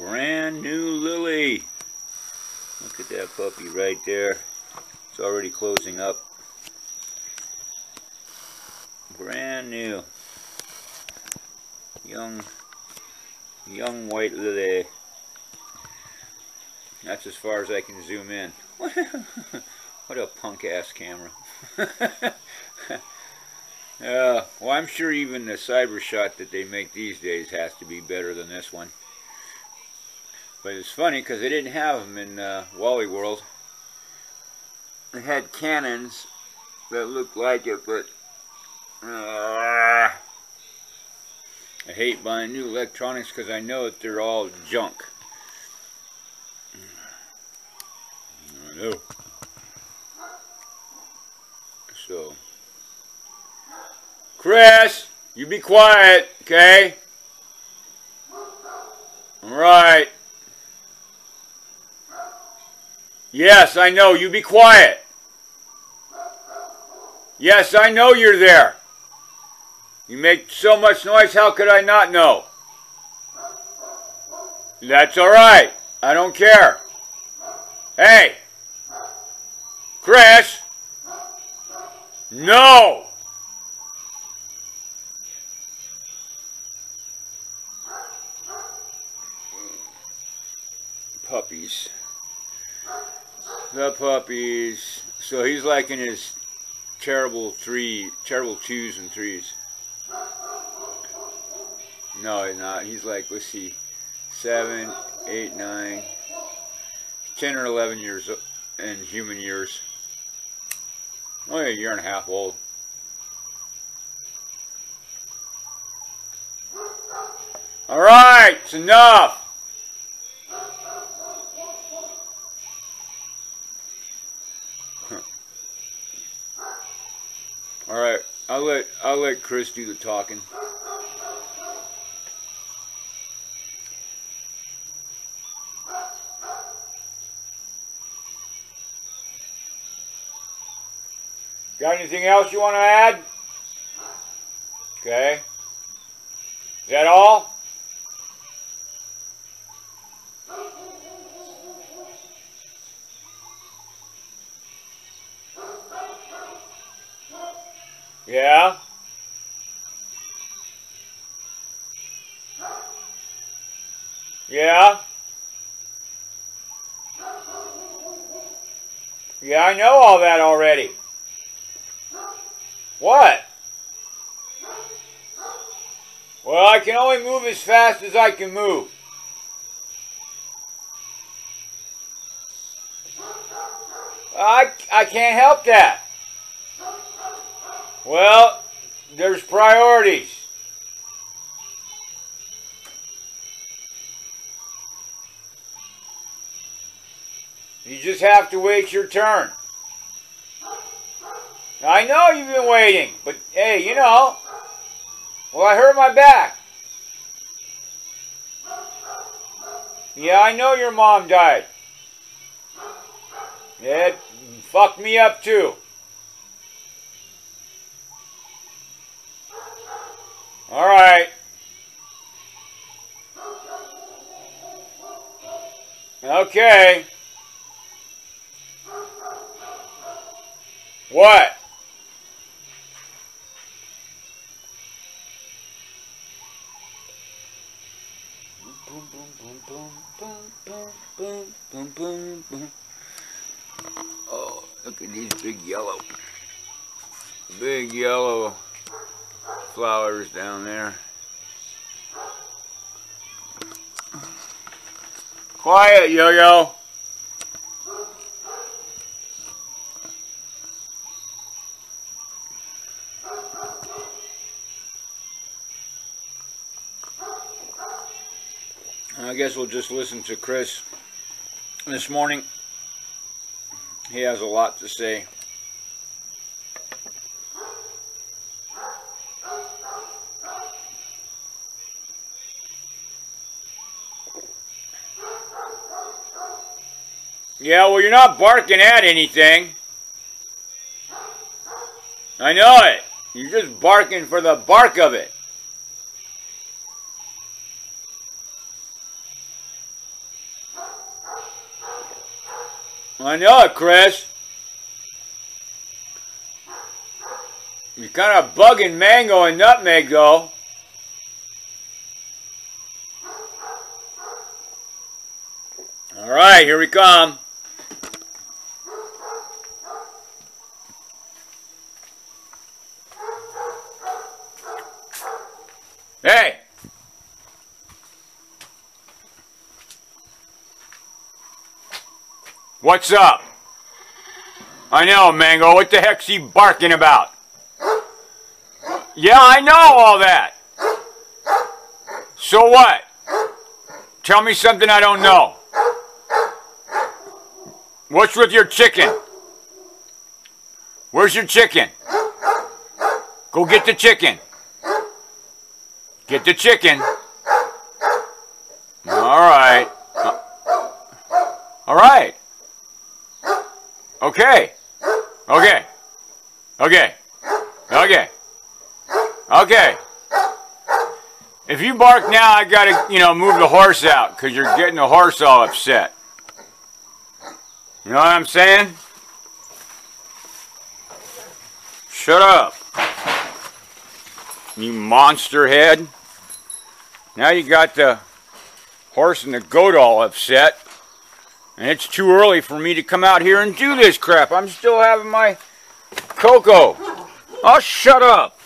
Brand new Lily. Look at that puppy right there. It's already closing up. Brand new. Young white Lily. That's as far as I can zoom in. What a punk ass camera. Well, I'm sure even the cyber shot that they make these days has to be better than this one. But it's funny because they didn't have them in Wally World. They had Canons that looked like it, but I hate buying new electronics because I know that they're all junk. I know. So, Chris, you be quiet, okay? All right. Yes, I know. You be quiet. Yes, I know you're there. You make so much noise, how could I not know? That's all right. I don't care. Hey. Chris. No. Puppies. The puppies. So he's like in his terrible 2s and 3s. No, he's not. He's like, let's see, 7, 8, 9, 10 or 11 years in human years. Only a year and a half old. All right, it's enough. All right, I'll let Chris do the talking. Got anything else you want to add? Okay. Is that all? Yeah? Yeah? Yeah, I know all that already. What? Well, I can only move as fast as I can move. I can't help that. Well, there's priorities. You just have to wait your turn. I know you've been waiting, but hey, you know, well, I hurt my back. Yeah, I know your mom died. It fucked me up too. All right. Okay. What? Boom, boom, boom, boom, boom, boom, boom, boom, boom. Oh, look at these big yellow flowers down there. Quiet, Yo-Yo. I guess we'll just listen to Chris this morning. He has a lot to say. Yeah, well, you're not barking at anything. I know it. You're just barking for the bark of it. I know it, Chris. You're kind of bugging Mango and Nutmeg, though. All right, here we come. Hey! What's up? I know, Mango. What the heck's he barking about? Yeah, I know all that. So what? Tell me something I don't know. What's with your chicken? Where's your chicken? Go get the chicken. Get the chicken. All right. All right. Okay. Okay. Okay. Okay. Okay. If you bark now, I gotta, move the horse out because you're getting the horse all upset. You know what I'm saying? Shut up. You monster head. Now you got the horse and the goat all upset. And it's too early for me to come out here and do this crap. I'm still having my cocoa. Oh, shut up.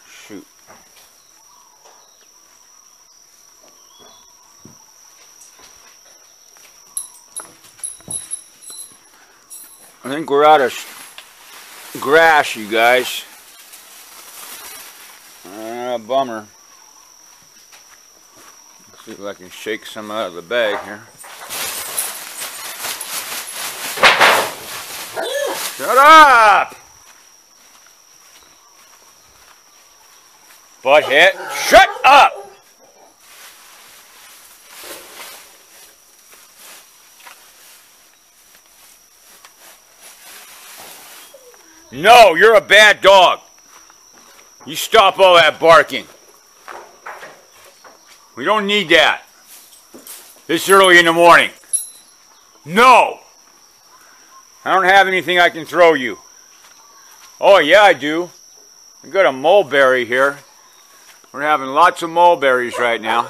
Shoot. I think we're out of grass, you guys. Bummer. Let's see if I can shake some out of the bag here. Shut up! Butthead, shut up! No, you're a bad dog. You stop all that barking. We don't need that this early in the morning. No! I don't have anything I can throw you. Oh, yeah, I do. I got a mulberry here. We're having lots of mulberries right now.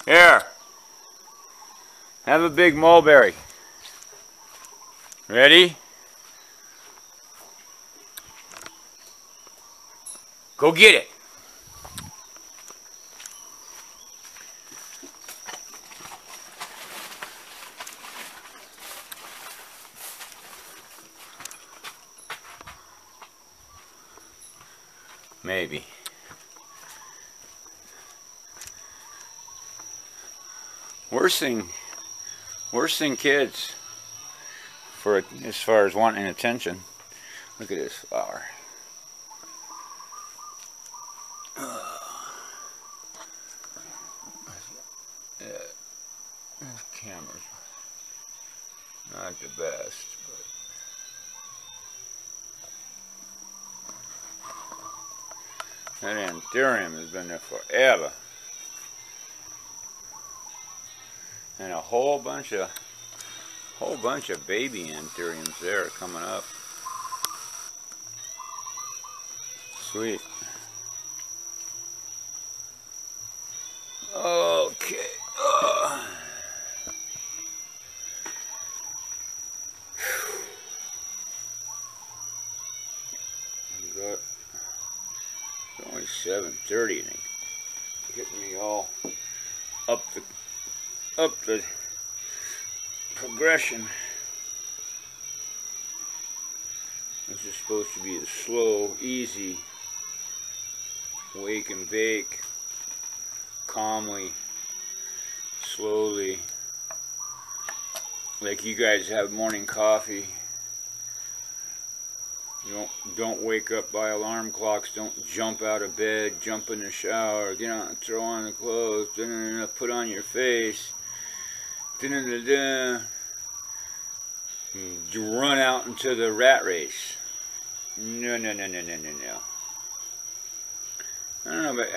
Here. Have a big mulberry. Ready? Go get it. Maybe. Worst thing kids for as far as wanting attention. Look at this flower. This camera's not the best, but that anthurium has been there forever. And a whole bunch of baby anthuriums there coming up. Sweet. Okay. Got, it's only 7:30 and it's getting me all up the progression. This is supposed to be the slow, easy, wake and bake, calmly, slowly, like you guys have morning coffee. You don't wake up by alarm clocks. Don't jump out of bed, jump in the shower, get on, throw on the clothes, put on your face, you run out into the rat race. No. I don't know, but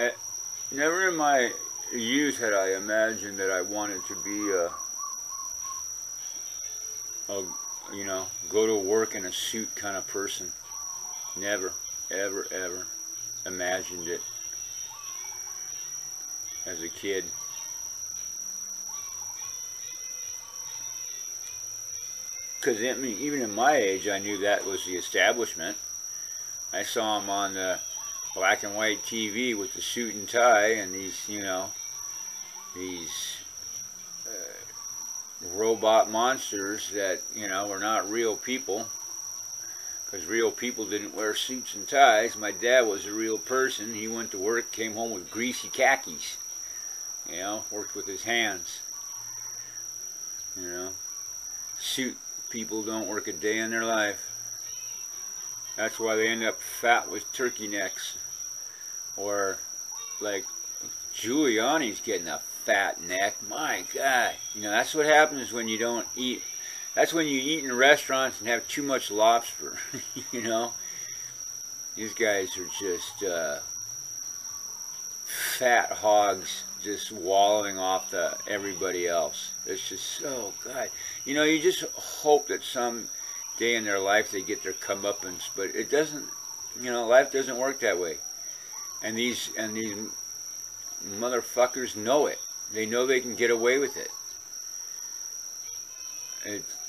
Never in my youth had I imagined that I wanted to be you know, go to work in a suit kind of person. Never, ever, ever imagined it as a kid. Because I mean, even in my age, I knew that was the establishment. I saw him on the black and white TV with the suit and tie and these, you know, these robot monsters that, you know, were not real people. Because real people didn't wear suits and ties. My dad was a real person. He went to work, came home with greasy khakis. You know, worked with his hands. You know, suit people don't work a day in their life. That's why they end up fat with turkey necks. Or, like, Giuliani's getting a fat neck. My God. You know, that's what happens when you don't eat. That's when you eat in restaurants and have too much lobster. You know? These guys are just fat hogs just wallowing off everybody else. It's just so good. You know, you just hope that some day in their life they get their comeuppance, but it doesn't, you know, life doesn't work that way. And these motherfuckers know it. They know they can get away with it.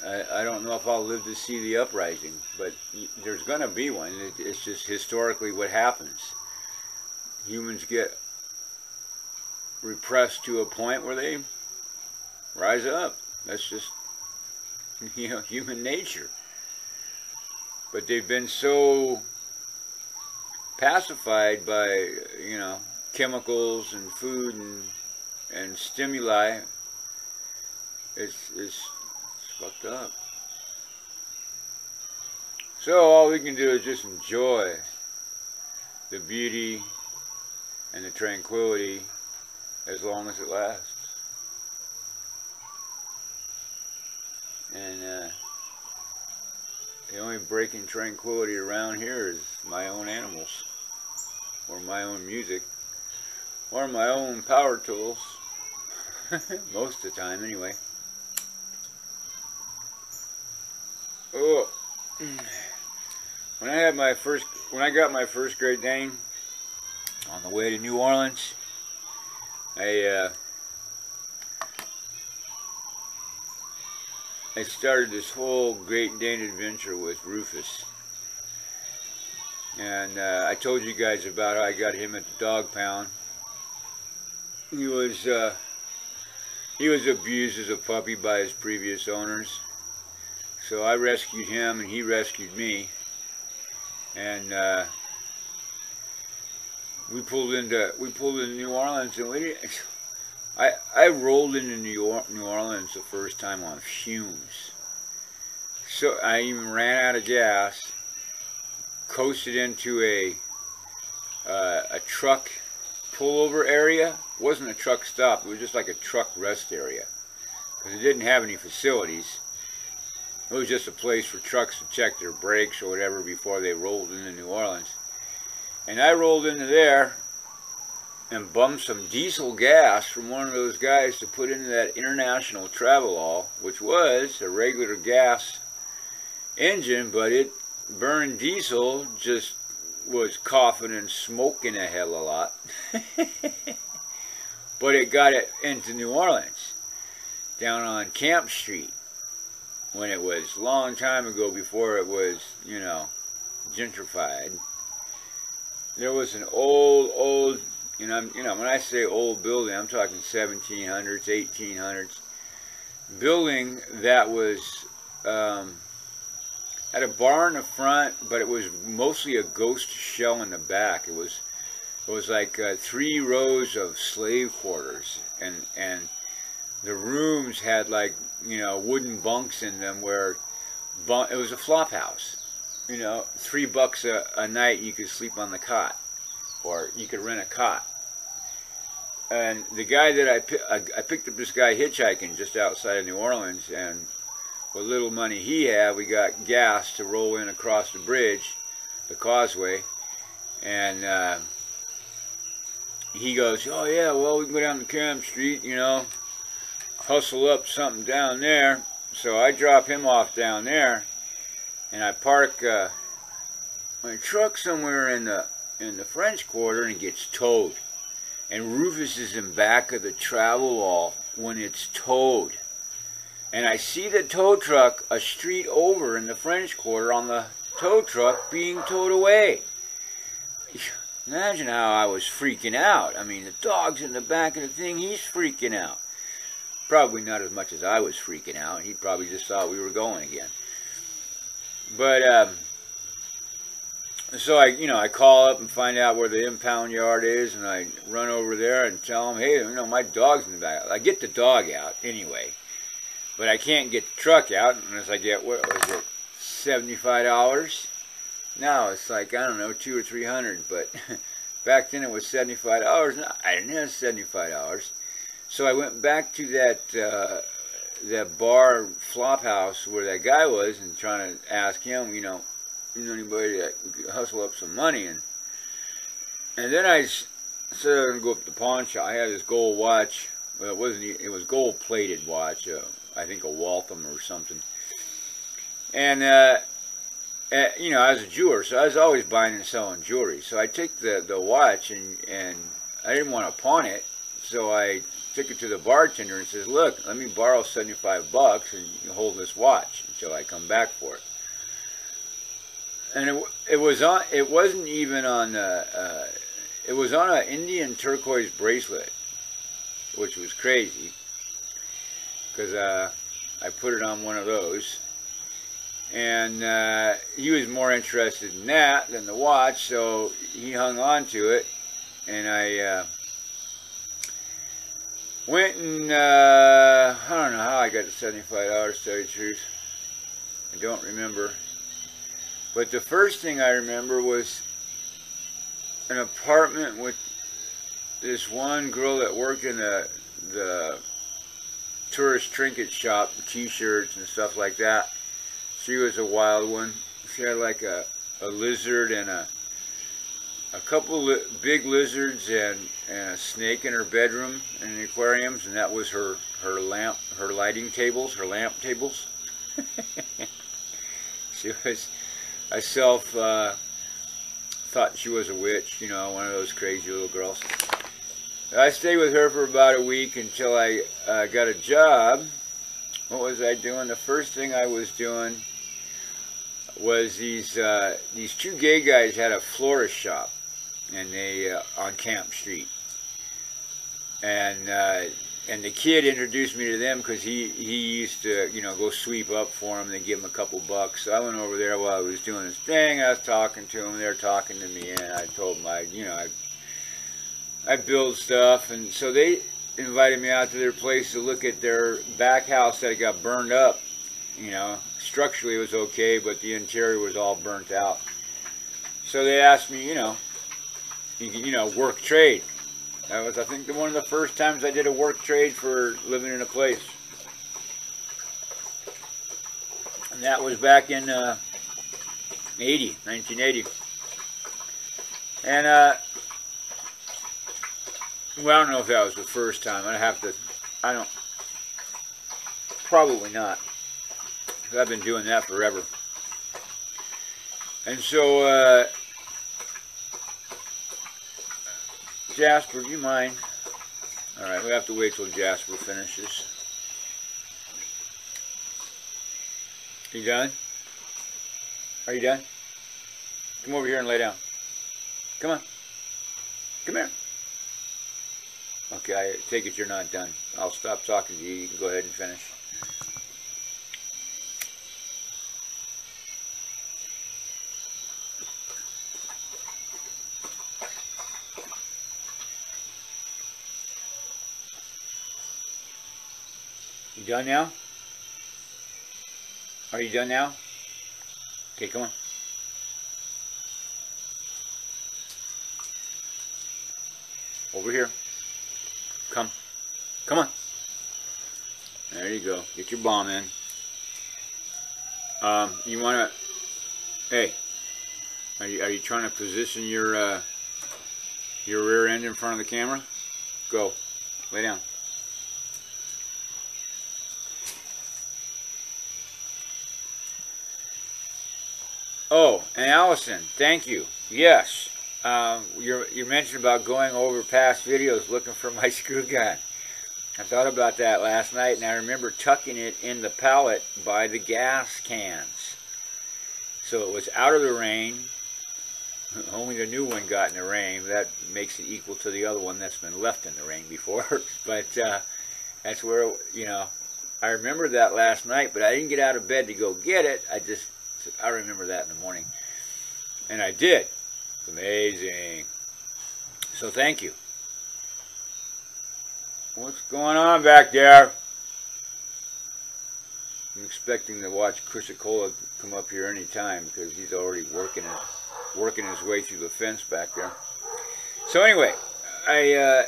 I don't know if I'll live to see the uprising, but there's going to be one. It's just historically what happens. Humans get repressed to a point where they rise up. That's just, you know, human nature. But they've been so pacified by, you know, chemicals and food and stimuli. It's fucked up. So all we can do is just enjoy the beauty and the tranquility as long as it lasts. And the only breaking tranquility around here is my own animals, or my own music, or my own power tools. Most of the time, anyway. Oh, when I got my first Great Dane on the way to New Orleans, I started this whole Great Dane adventure with Rufus. And I told you guys about how I got him at the dog pound. He was abused as a puppy by his previous owners. So I rescued him and he rescued me. And we pulled into New Orleans, and I rolled into New Orleans the first time on fumes. So I even ran out of gas, coasted into a truck pullover area. It wasn't a truck stop, it was just like a truck rest area. Because it didn't have any facilities. It was just a place for trucks to check their brakes or whatever before they rolled into New Orleans. And I rolled into there and bummed some diesel gas from one of those guys to put into that International Travelall, which was a regular gas engine, but it burned diesel, just was coughing and smoking a hell of a lot. But it got it into New Orleans, down on Camp Street, when it was a long time ago, before it was, you know, gentrified. There was an old, you know, when I say old building, I'm talking 1700s, 1800s, building that was, had a bar in the front, but it was mostly a ghost shell in the back. It was like 3 rows of slave quarters, and the rooms had, like, you know, wooden bunks in them where it was a flop house. You know, $3 a night you could sleep on the cot, or you could rent a cot. And the guy that I picked up this guy hitchhiking just outside of New Orleans, and what little money he had, we got gas to roll in across the bridge, the causeway, and he goes, oh yeah, well, we can go down to Camp Street, you know, hustle up something down there. So I drop him off down there, and I park my truck somewhere in the French Quarter, and it gets towed. And Rufus is in back of the travel wall when it's towed. And I see the tow truck a street over in the French Quarter on the tow truck being towed away. Imagine how I was freaking out. I mean, the dog's in the back of the thing, he's freaking out. Probably not as much as I was freaking out. He probably just thought we were going again. But, so I call up and find out where the impound yard is, and I run over there and tell them, hey, you know, my dog's in the back. I get the dog out anyway, but I can't get the truck out unless I get, what was it, $75? Now it's like, I don't know, $200 or $300, but back then it was $75. No, I didn't have $75. So I went back to that bar flop house where that guy was and trying to ask him, you know anybody that could hustle up some money, and then I said I was gonna go up to the pawn shop. I had this gold watch. Well, it was gold plated watch. I think a Waltham or something. And you know, I was a jeweler, so I was always buying and selling jewelry. So I took the watch, and I didn't want to pawn it, so I took it to the bartender and says, look, let me borrow $75 and you hold this watch until I come back for it. And it was on an Indian turquoise bracelet, which was crazy, because I put it on one of those, and he was more interested in that than the watch, so he hung on to it, and I went and I don't know how I got the $75, to tell you the truth. I don't remember. But the first thing I remember was an apartment with this one girl that worked in the tourist trinket shop, t-shirts and stuff like that. She was a wild one. She had like a lizard and a couple big lizards and a snake in her bedroom and the aquariums, and that was her lighting tables, her lamp tables. She was, I thought she was a witch, you know, one of those crazy little girls. I stayed with her for about a week until I got a job. What was I doing? The first thing I was doing was these two gay guys had a florist shop, and they on Camp Street, and the kid introduced me to them because he used to, you know, go sweep up for them and they give him a couple bucks. So I went over there while I was doing this thing. I was talking to them, they were talking to me, and I told them I build stuff, and so they invited me out to their place to look at their back house that got burned up. You know, structurally it was okay, but the interior was all burnt out. So they asked me, you know, work trade. That was, I think, one of the first times I did a work trade for living in a place. And that was back in 1980. And, well, I don't know if that was the first time. Probably not. Because I've been doing that forever. And so, Jasper, do you mind? Alright, we have to wait till Jasper finishes. You done? Are you done? Come over here and lay down. Come on. Come here. Okay, I take it you're not done. I'll stop talking to you. You can go ahead and finish. You done now? Are you done now? Okay, come on. Over here. Come. Come on. There you go. Get your bomb in. You wanna... Hey. Are you trying to position your Your rear end in front of the camera. Go. Lay down. Oh, and Allison, thank you. Yes, you mentioned about going over past videos looking for my screw gun. I thought about that last night, and I remember tucking it in the pallet by the gas cans. So it was out of the rain. Only the new one got in the rain. That makes it equal to the other one that's been left in the rain before. But that's where, you know, I remember that last night, but I didn't get out of bed to go get it. I remember that in the morning. And I did. It's amazing. So thank you. What's going on back there? I'm expecting to watch Chrysicola come up here any time because he's already working his way through the fence back there. So anyway, I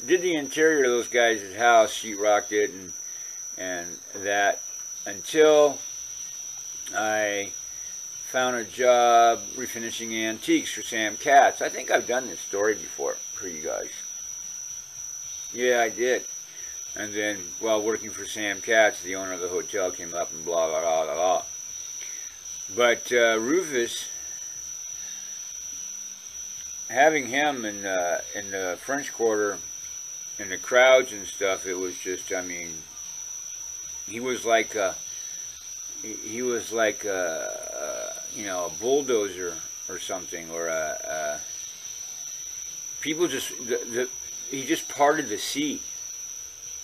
did the interior of those guys' house, sheetrocked it, and that until I found a job refinishing antiques for Sam Katz. I think I've done this story before for you guys. Yeah, I did. And then while working for Sam Katz, the owner of the hotel came up and blah, blah, blah, blah, blah. But Rufus, having him in the French Quarter, in the crowds and stuff, it was just, I mean, he was like a you know, a bulldozer or something, or people just, he just parted the sea,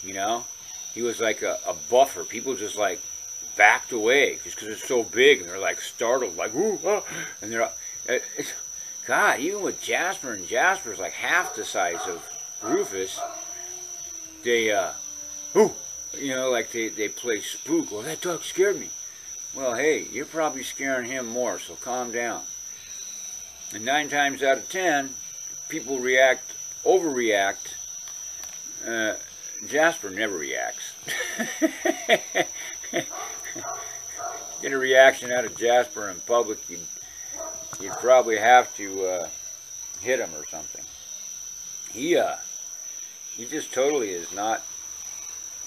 you know? He was like a buffer. People just like backed away just because it's so big, and they're like startled, like, ooh, ah, and they're, God, even with Jasper, and Jasper's like half the size of Rufus, they, ooh, you know, like they play spook. Well, that dog scared me. Well, hey, you're probably scaring him more, so calm down. And 9 times out of 10, people overreact. Jasper never reacts. Get a reaction out of Jasper in public, you'd probably have to hit him or something. He just totally is not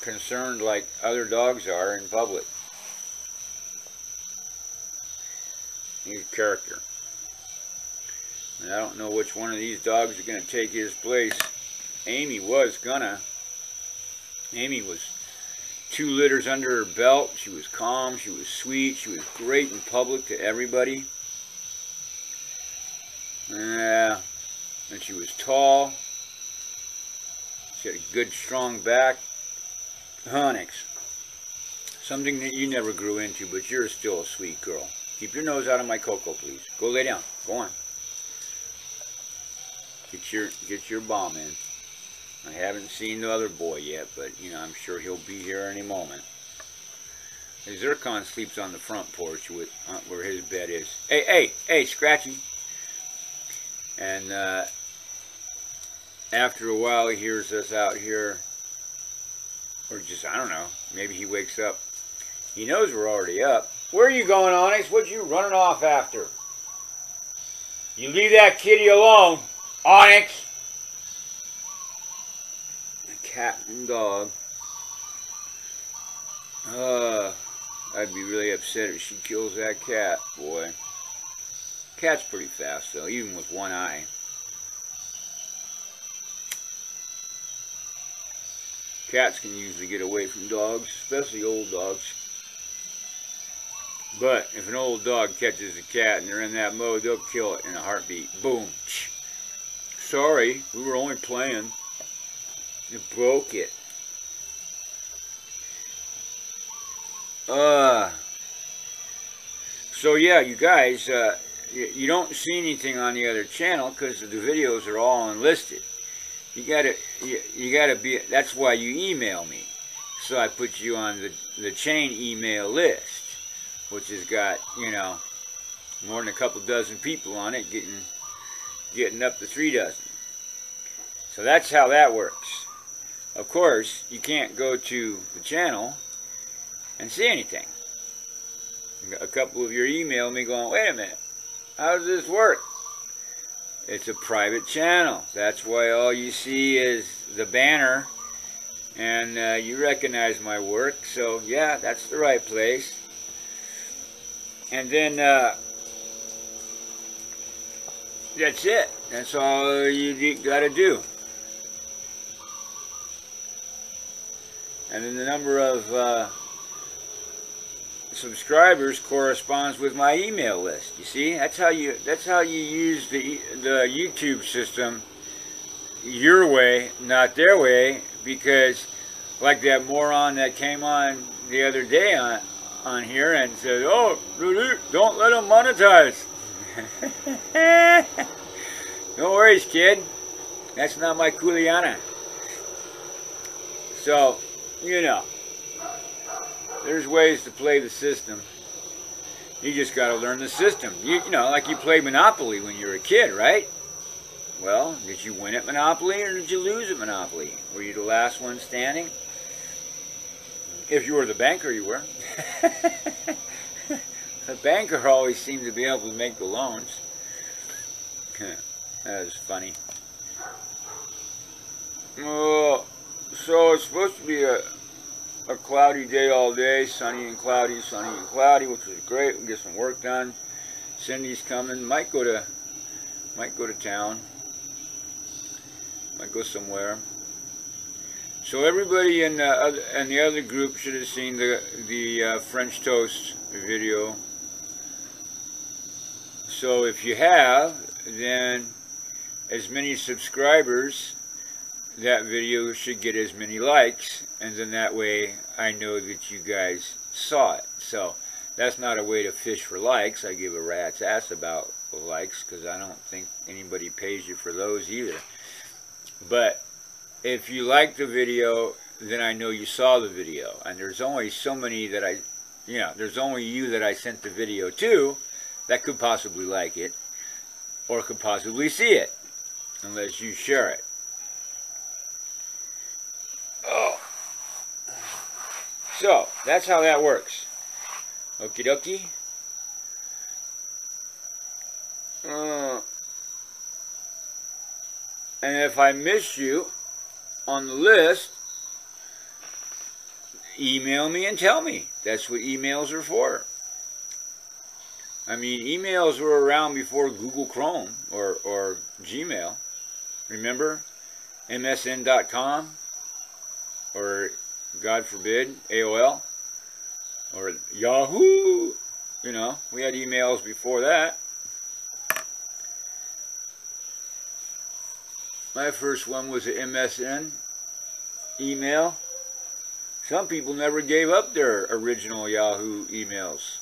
concerned like other dogs are in public. He's a character. And I don't know which one of these dogs are going to take his place. Amy was gonna. Amy was 2 litters under her belt. She was calm. She was sweet. She was great in public to everybody. Yeah. And she was tall. She had a good, strong back. Onyx. Something that you never grew into, but you're still a sweet girl. Keep your nose out of my cocoa, please. Go lay down. Go on. Get your bomb in. I haven't seen the other boy yet, but you know, I'm sure he'll be here any moment. Zircon sleeps on the front porch with where his bed is. Hey, Scratchy. And after a while, he hears us out here, or just, I don't know, maybe he wakes up. He knows we're already up. Where are you going, Onyx? What you running off after? You leave that kitty alone, Onyx. Cat and dog. I'd be really upset if she kills that cat, boy. Cat's pretty fast, though, even with one eye. Cats can usually get away from dogs, especially old dogs. But if an old dog catches a cat and they're in that mode, they'll kill it in a heartbeat. Boom. Sorry, we were only playing. You broke it. So yeah, you guys, you don't see anything on the other channel because the videos are all unlisted. You gotta be. That's why you email me. So I put you on the chain email list, which has got, you know, more than a couple dozen people on it, getting up to 3 dozen. So that's how that works. Of course, you can't go to the channel and see anything. A couple of you emailed me going, wait a minute, how does this work? It's a private channel. That's why all you see is the banner, and you recognize my work. So yeah, that's the right place. And then that's it. That's all you gotta do. And then the number of subscribers corresponds with my email list. You see, that's how you use the YouTube system your way, not their way. Because like that moron that came on the other day on here and said, "Oh, don't let them monetize." No worries, kid. That's not my Kuliana. So, you know, there's ways to play the system. You just got to learn the system. You know, like you played Monopoly when you were a kid, right? Well, did you win at Monopoly or did you lose at Monopoly? Were you the last one standing? If you were the banker, you were. The banker always seemed to be able to make the loans. That was funny. Oh, so it's supposed to be a cloudy day all day, sunny and cloudy, which is great. We'll get some work done. Cindy's coming. Might go to town. Might go somewhere. So everybody in the other group should have seen the French toast video. So if you have, then as many subscribers, that video should get as many likes, and then that way I know that you guys saw it. So that's not a way to fish for likes. I give a rat's ass about likes because I don't think anybody pays you for those either. But if you like the video, then I know you saw the video. And there's only so many that there's only you that I sent the video to that could possibly like it or could possibly see it, unless you share it. Oh. So, that's how that works. Okie dokie. And if I miss you on the list, email me and tell me. That's what emails are for. I mean, emails were around before Google Chrome or Gmail. Remember? MSN.com? Or, God forbid, AOL? Or Yahoo! You know, we had emails before that. My first one was an MSN email. Some people never gave up their original Yahoo emails.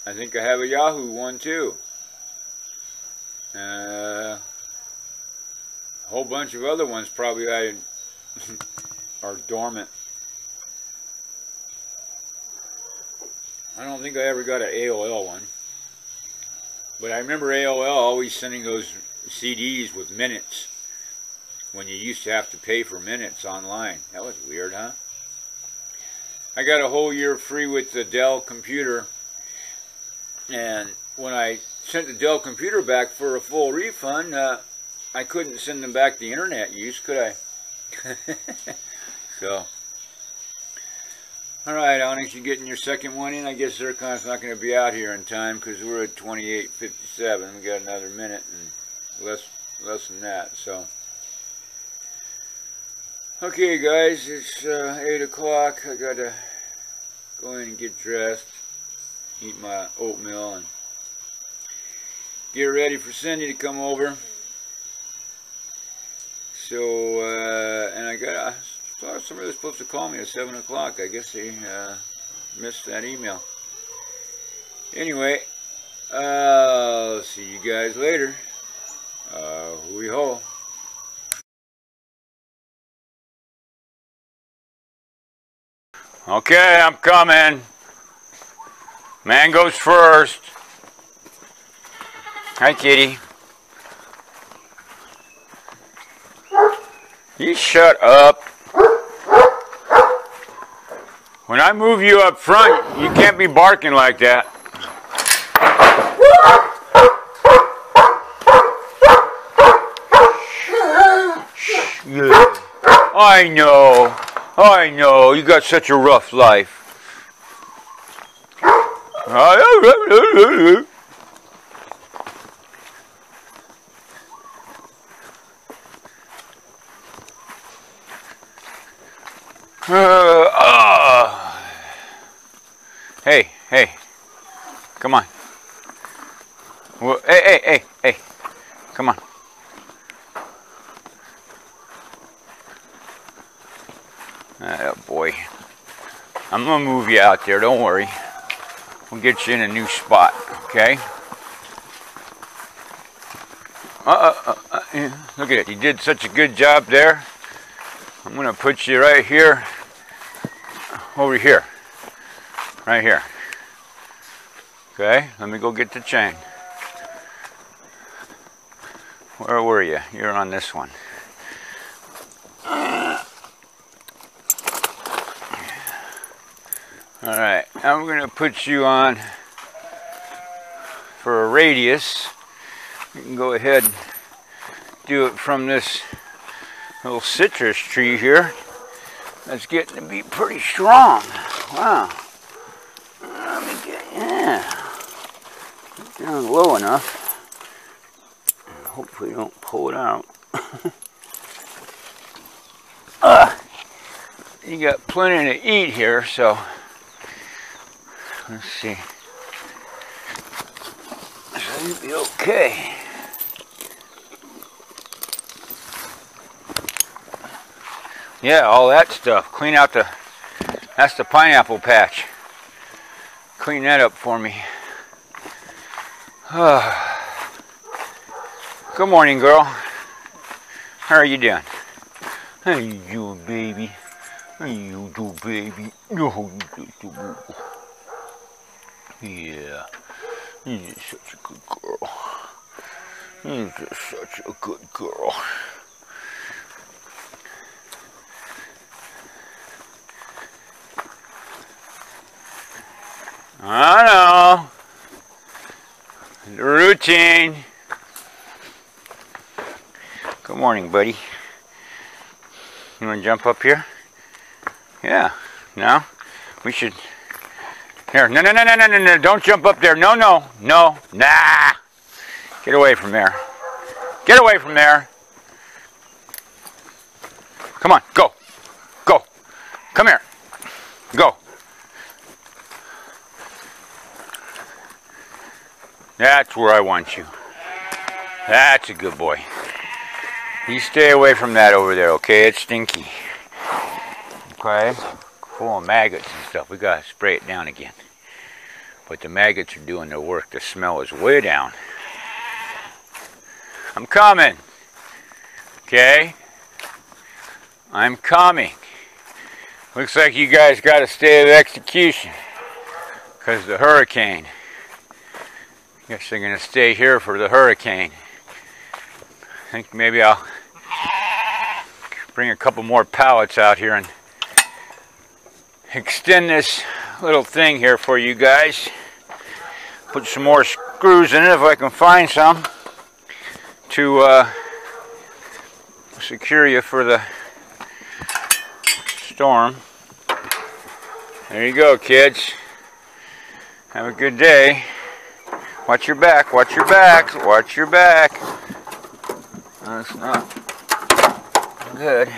I think I have a Yahoo one too. A whole bunch of other ones probably are dormant. I don't think I ever got an AOL one. But I remember AOL always sending those CDs with minutes when you used to have to pay for minutes online. That was weird, huh? I got a whole year free with the Dell computer, and when I sent the Dell computer back for a full refund, I couldn't send them back the internet use, could I? So, alright, Onyx, you getting your second one in? I guess Zircon's not going to be out here in time because we're at 28:57. We got another minute and less than that, so. Okay, guys, it's 8 o'clock. I got to go in and get dressed, eat my oatmeal, and get ready for Cindy to come over. So, and I thought somebody was supposed to call me at 7 o'clock. I guess they missed that email. Anyway, I'll see you guys later. Hooey ho. Okay, I'm coming. Man goes first. Hi, kitty. You shut up. When I move you up front, you can't be barking like that. I know, you got such a rough life. Hey, come on. Well, hey, come on. Oh boy, I'm gonna move you out there, don't worry. We'll get you in a new spot, okay? Look at it, you did such a good job there. I'm gonna put you right here, over here, right here. Okay, let me go get the chain. Where were you? You're on this one. Alright, now we're going to put you on for a radius. You can go ahead and do it from this little citrus tree here. That's getting to be pretty strong. Wow. Let me get down low enough. Hopefully don't pull it out. You got plenty to eat here, so let's see. So you'll be okay. Yeah, all that stuff. Clean out that's the pineapple patch. Clean that up for me. Good morning, girl. How are you doing? How you doing, baby? How you doing, baby? Oh, yeah. You're just such a good girl. You're just such a good girl. I know. The routine. Good morning, buddy. You want to jump up here? Yeah. No? We should... Here. No. Don't jump up there. No. Nah. Get away from there. Get away from there. Come on. Go. Come here. Go. That's where I want you. That's a good boy. You stay away from that over there, okay? It's stinky. Okay? Full of maggots and stuff. We gotta spray it down again. But the maggots are doing their work. The smell is way down. I'm coming. Okay? I'm coming. Looks like you guys got a state of execution. Because of the hurricane. Guess they're going to stay here for the hurricane. I think maybe I'll bring a couple more pallets out here and extend this little thing here for you guys. Put some more screws in it if I can find some to secure you for the storm. There you go, kids. Have a good day. Watch your back, watch your back, watch your back. That's not good.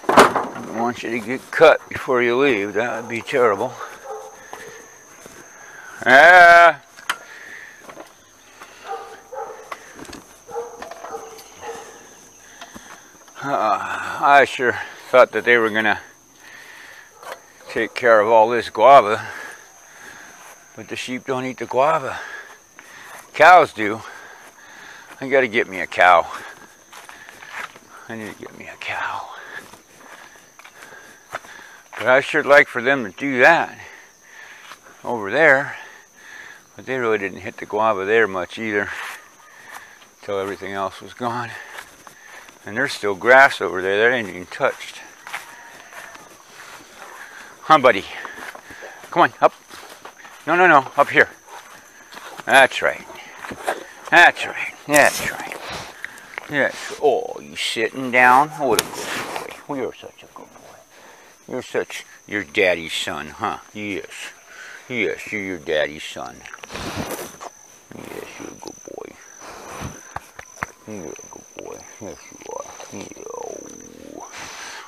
I don't want you to get cut before you leave. That would be terrible. I sure thought that they were gonna take care of all this guava, but the sheep don't eat the guava. Cows do. I gotta get me a cow. I need to get me a cow. But I sure like for them to do that over there. But they really didn't hit the guava there much either until everything else was gone. And there's still grass over there that ain't even touched. Huh, buddy? Come on, up. No, up here. That's right. That's right. That's right. Yes. Oh, you sitting down? What a good boy. Well, you're such a good boy. You're such your daddy's son, huh? Yes. Yes, you're your daddy's son. Yes, you're a good boy. You're a good boy. Yes, you are. Yeah.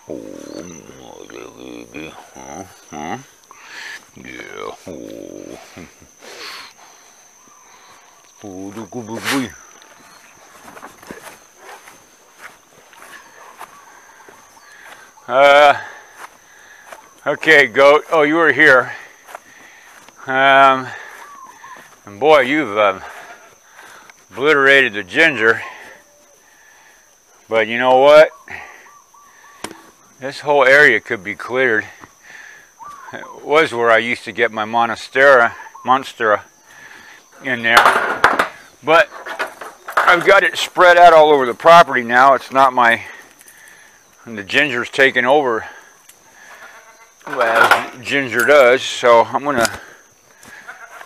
Oh, my little baby. Huh? Yeah. Oh. Oh, the good boy. Okay, goat. Oh, you were here. And boy, you've obliterated the ginger. But you know what? This whole area could be cleared. It was where I used to get my monstera in there. But I've got it spread out all over the property now. It's not my... And the ginger's taken over, as ginger does, so I'm going to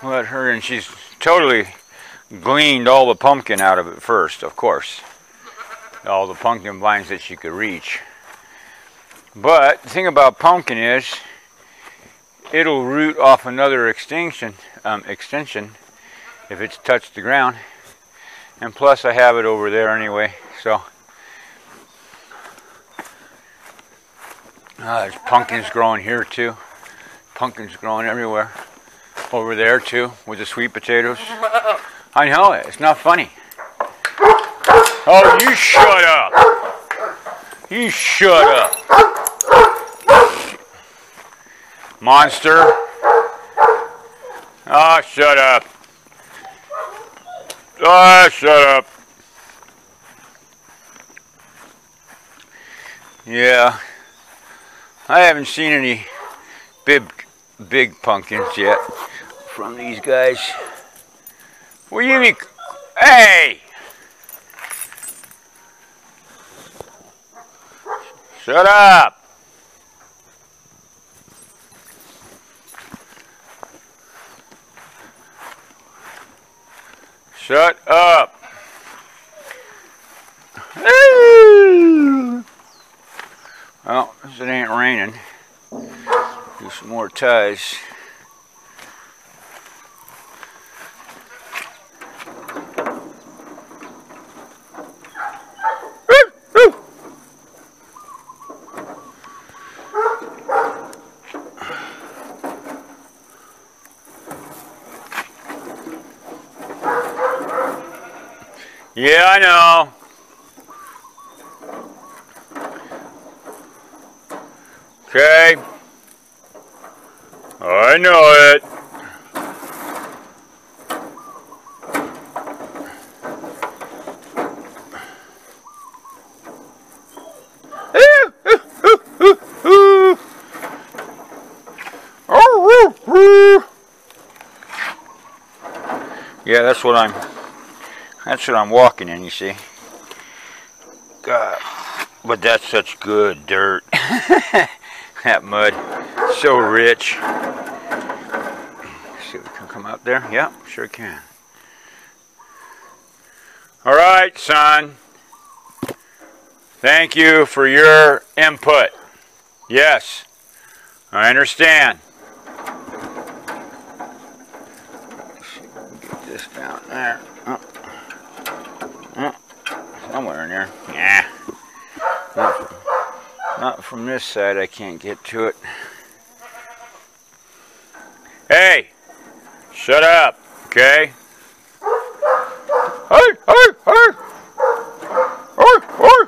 let her, and she's totally gleaned all the pumpkin out of it first, of course. All the pumpkin vines that she could reach. But the thing about pumpkin is, it'll root off another extension if it's touched the ground. And plus I have it over there anyway, so... there's pumpkins growing here too. Pumpkins growing everywhere. Over there too, with the sweet potatoes. I know it, it's not funny. Oh, you shut up. You shut up. Monster. Oh, shut up. Oh, shut up. Yeah. I haven't seen any big pumpkins yet from these guys. Will you be... Hey! Shut up! Shut up! Well, since it ain't raining, do some more ties. Yeah, I know. Okay. I know it. Yeah, that's what I'm walking in, you see. God, but that's such good dirt. That mud, so rich. See if we can come out there. Yeah, sure can. All right, son. Thank you for your input. Yes, I understand. Get this down there. Somewhere in there. Yeah. Not from this side, I can't get to it. Hey! Shut up, okay? Hey! Hey! Hey! Hey! Hey!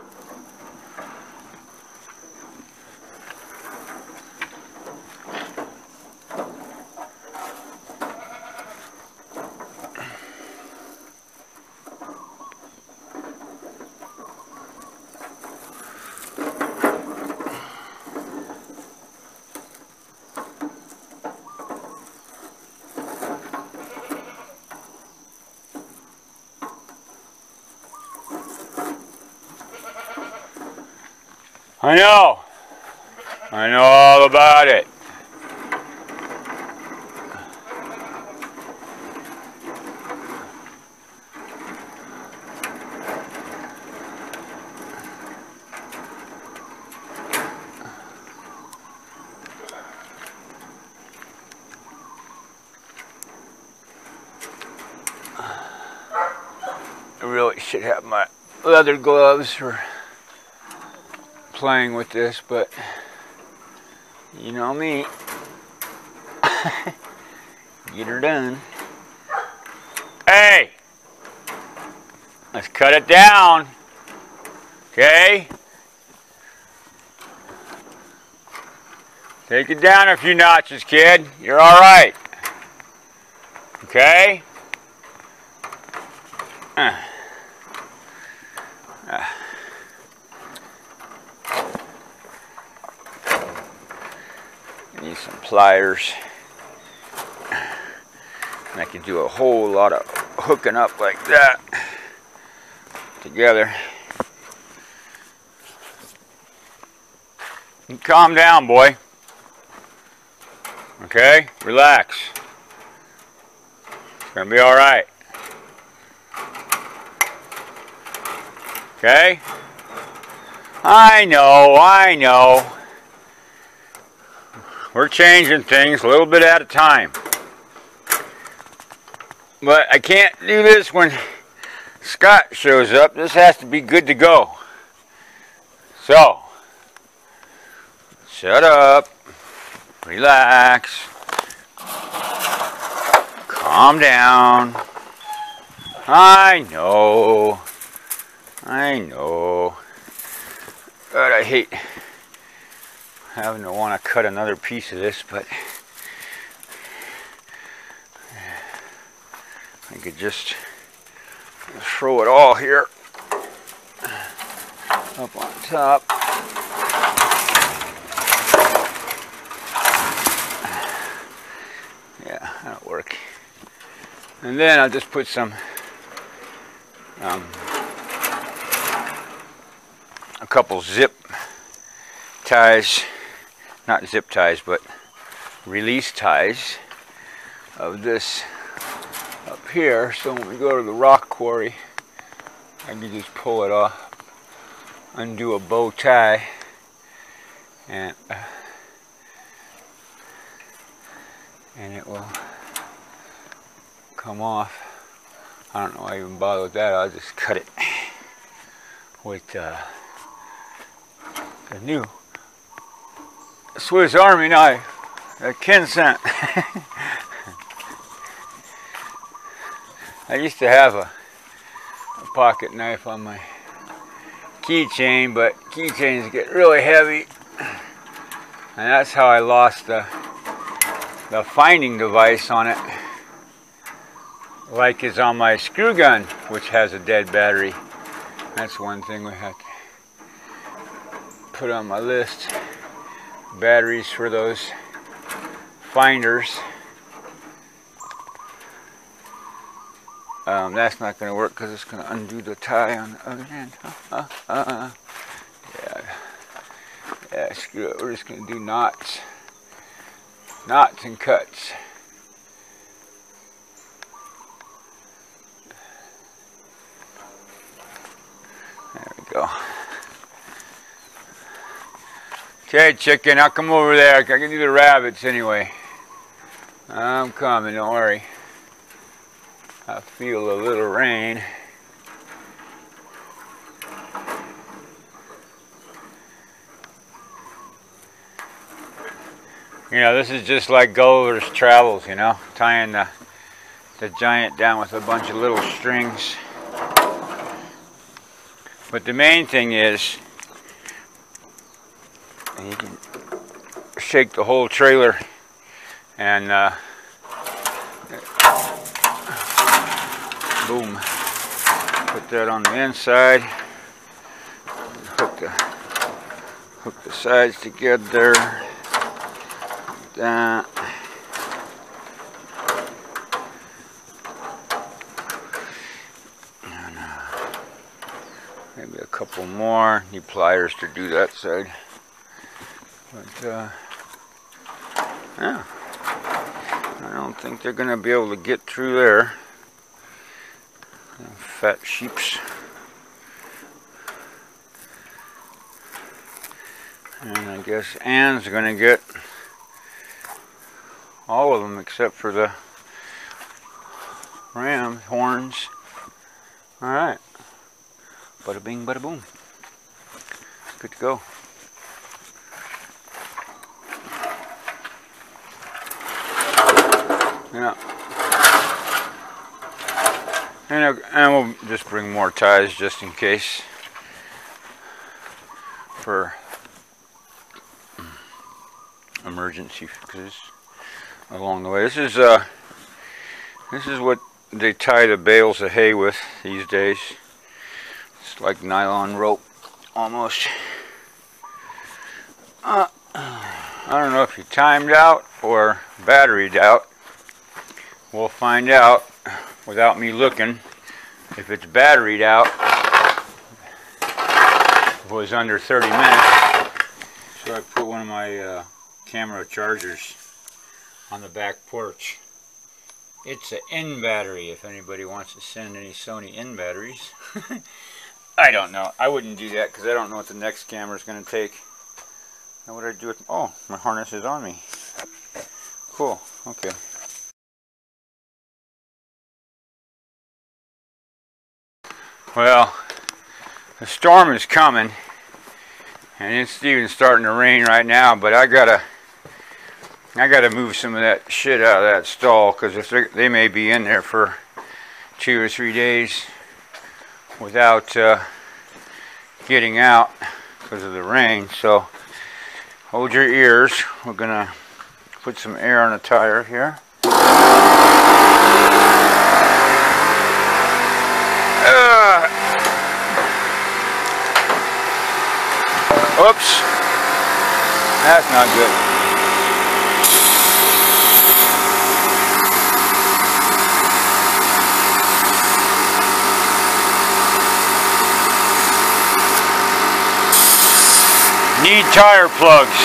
I know. I know all about it. should have my leather gloves for playing with this, but you know me. Get her done. Hey! Let's cut it down. Okay? Take it down a few notches, kid. You're alright. Okay? Need some pliers. And I can do a whole lot of hooking up like that together. And calm down, boy. Okay? Relax. It's gonna be alright. Okay? I know. We're changing things a little bit at a time. But I can't do this when Scott shows up. This has to be good to go. So, shut up. Relax. Calm down. I know. But I hate having to want to cut another piece of this, but I could just throw it all here up on top. Yeah, that'll work. And then I'll just put some a couple zip ties, not zip ties, but release ties of this up here, so when we go to the rock quarry, I can just pull it off, undo a bow tie, and it will come off. I don't know why I even bother with that. I'll just cut it with the new Swiss Army knife that Ken sent. I used to have a pocket knife on my keychain, but keychains get really heavy, and that's how I lost the finding device on it, like is on my screw gun, which has a dead battery. That's one thing we have to put on my list. Batteries for those finders. That's not going to work because it's going to undo the tie on the other end. Yeah, screw it. We're just going to do knots. Knots and cuts. There we go. Okay, chicken, I'll come over there. I can do the rabbits anyway. I'm coming, don't worry. I feel a little rain. You know, this is just like Gulliver's Travels, you know, tying the giant down with a bunch of little strings. But the main thing is, you can shake the whole trailer and boom, put that on the inside, hook the sides together, like that. And maybe a couple more. Need pliers to do that side. But yeah, I don't think they're going to be able to get through there. Fat sheeps. And I guess Ann's going to get all of them except for the ram horns. Alright. Bada bing, bada boom. Good to go. Yeah. And we'll just bring more ties just in case for emergency fixes along the way. This is what they tie the bales of hay with these days. It's like nylon rope almost. I don't know if you timed out or batteried out. We'll find out without me looking. If it's batteried out, it was under 30 minutes. So I put one of my camera chargers on the back porch. It's an N battery if anybody wants to send any Sony N batteries. I don't know. I wouldn't do that because I don't know what the next camera is going to take. Now what do I do with... Oh, my harness is on me. Cool. Okay. Well, the storm is coming, and it's even starting to rain right now. But I gotta move some of that shit out of that stall because if they may be in there for 2 or 3 days without getting out because of the rain. So hold your ears. We're gonna put some air on the tire here. Oops, that's not good. Need tire plugs.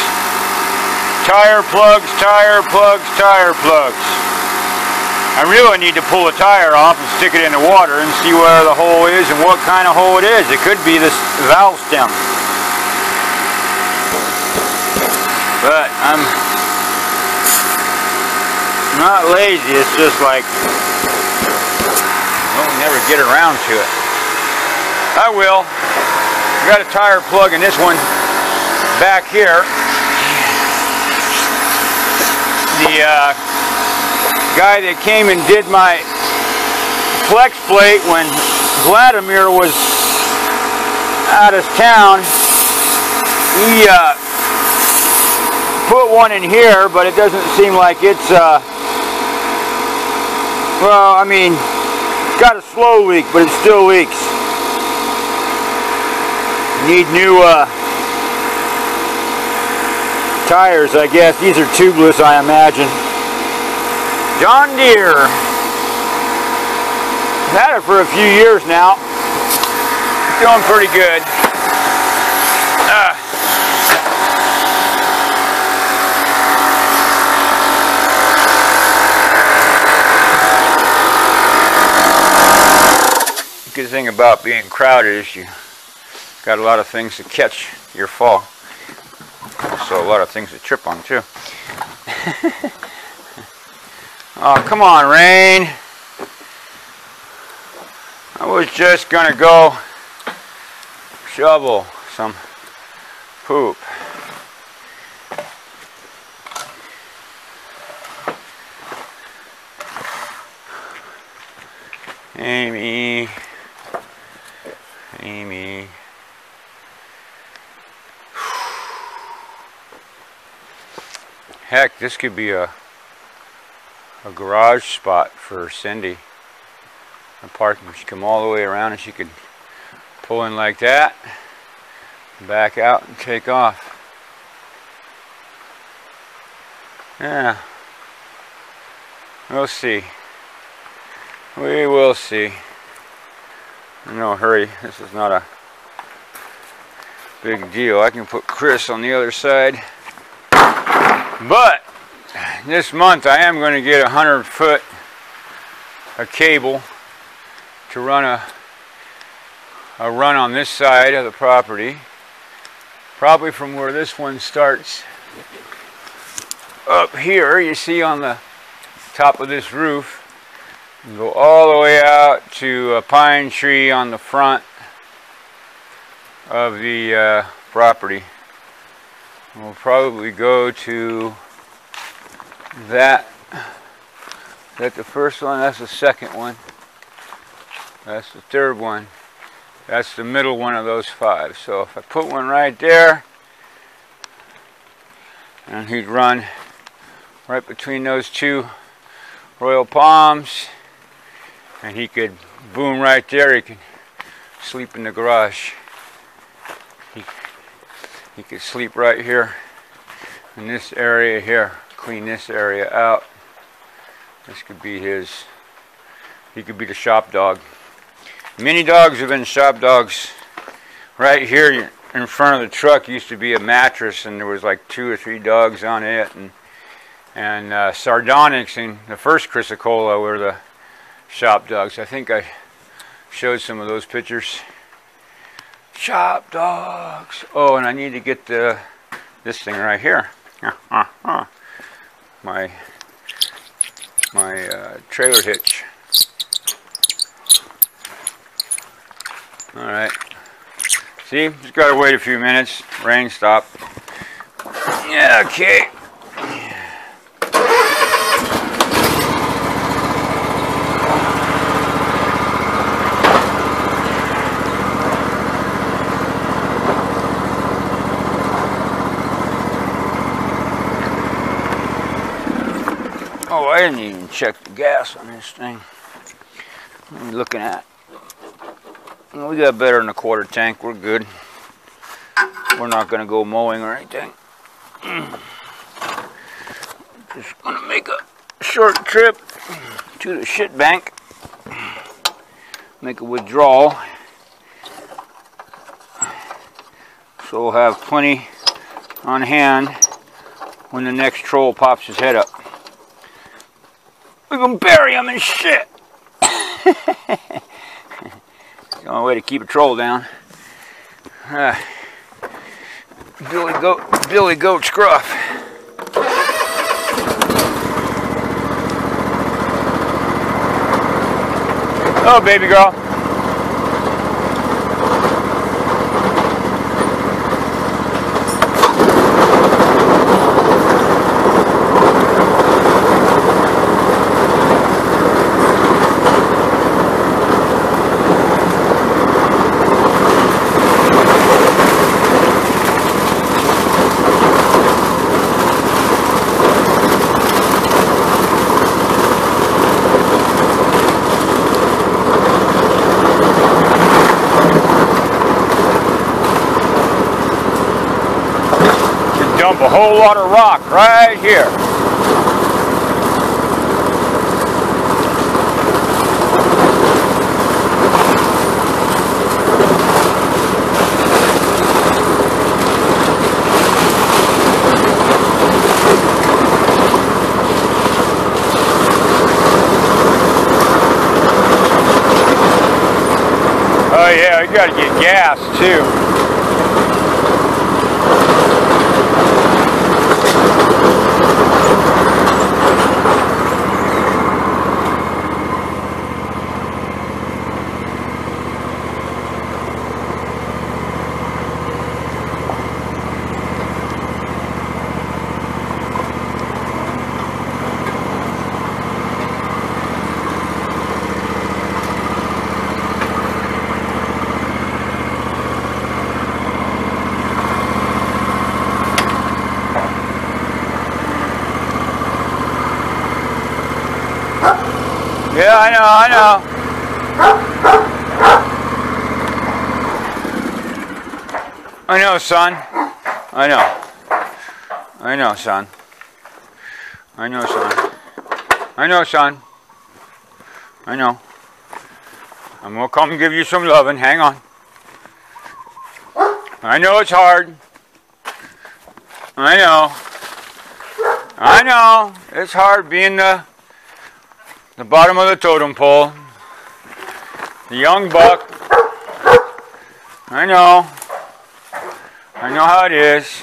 Tire plugs, tire plugs, tire plugs. I really need to pull the tire off and stick it in the water and see where the hole is and what kind of hole it is. It could be this valve stem. But I'm not lazy, it's just like I don't never get around to it. I will. Got a tire plug in this one back here. The guy that came and did my flex plate when Vladimir was out of town, he put one in here, but it doesn't seem like it's well, I mean, it's got a slow leak, but it still leaks. Need new tires, I guess. These are tubeless, I imagine. John Deere. I've had it for a few years now. It's doing pretty good. Good thing about being crowded is you got a lot of things to catch your fall. Also a lot of things to trip on too. Oh, come on, rain. I was just gonna go shovel some poop. Amy. Heck, this could be a garage spot for Cindy. A parking. She come all the way around and she could pull in like that, back out and take off. Yeah. We'll see. We will see. No hurry. This is not a big deal. I can put Chris on the other side. But this month I am going to get 100 foot of cable to run a run on this side of the property. Probably from where this one starts up here, you see on the top of this roof, and go all the way out to a pine tree on the front of the property. We'll probably go to that. Is that the first one? That's the second one. That's the third one. That's the middle one of those 5. So if I put one right there, and he'd run right between those 2 royal palms, and he could boom right there. He could sleep in the garage. He could sleep right here in this area here. Clean this area out. This could be his. He could be the shop dog. Many dogs have been shop dogs. Right here in front of the truck used to be a mattress, and there was like 2 or 3 dogs on it, and sardonyx in the first Chrysocolla were the shop dogs. I think I showed some of those pictures. Shop dogs. Oh, and I need to get this thing right here. my trailer hitch. All right. See, just gotta wait a few minutes. Rain stopped. Yeah. Okay. Oh, I didn't even check the gas on this thing. What are we looking at? Well, we got better than a 1/4 tank. We're good. We're not going to go mowing or anything. Just going to make a short trip to the shit bank. Make a withdrawal. So we'll have plenty on hand when the next troll pops his head up. We're going to bury him in shit. The only way to keep a troll down. Billy Goat Scruff. Oh, baby girl. Dump a whole lot of rock right here. Oh yeah, we gotta get gas too. Yeah, I know. I know, son. I know, son. I know, son. I know. I'm gonna come and give you some loving. Hang on. I know it's hard. I know. It's hard being the bottom of the totem pole. The young buck. I know how it is.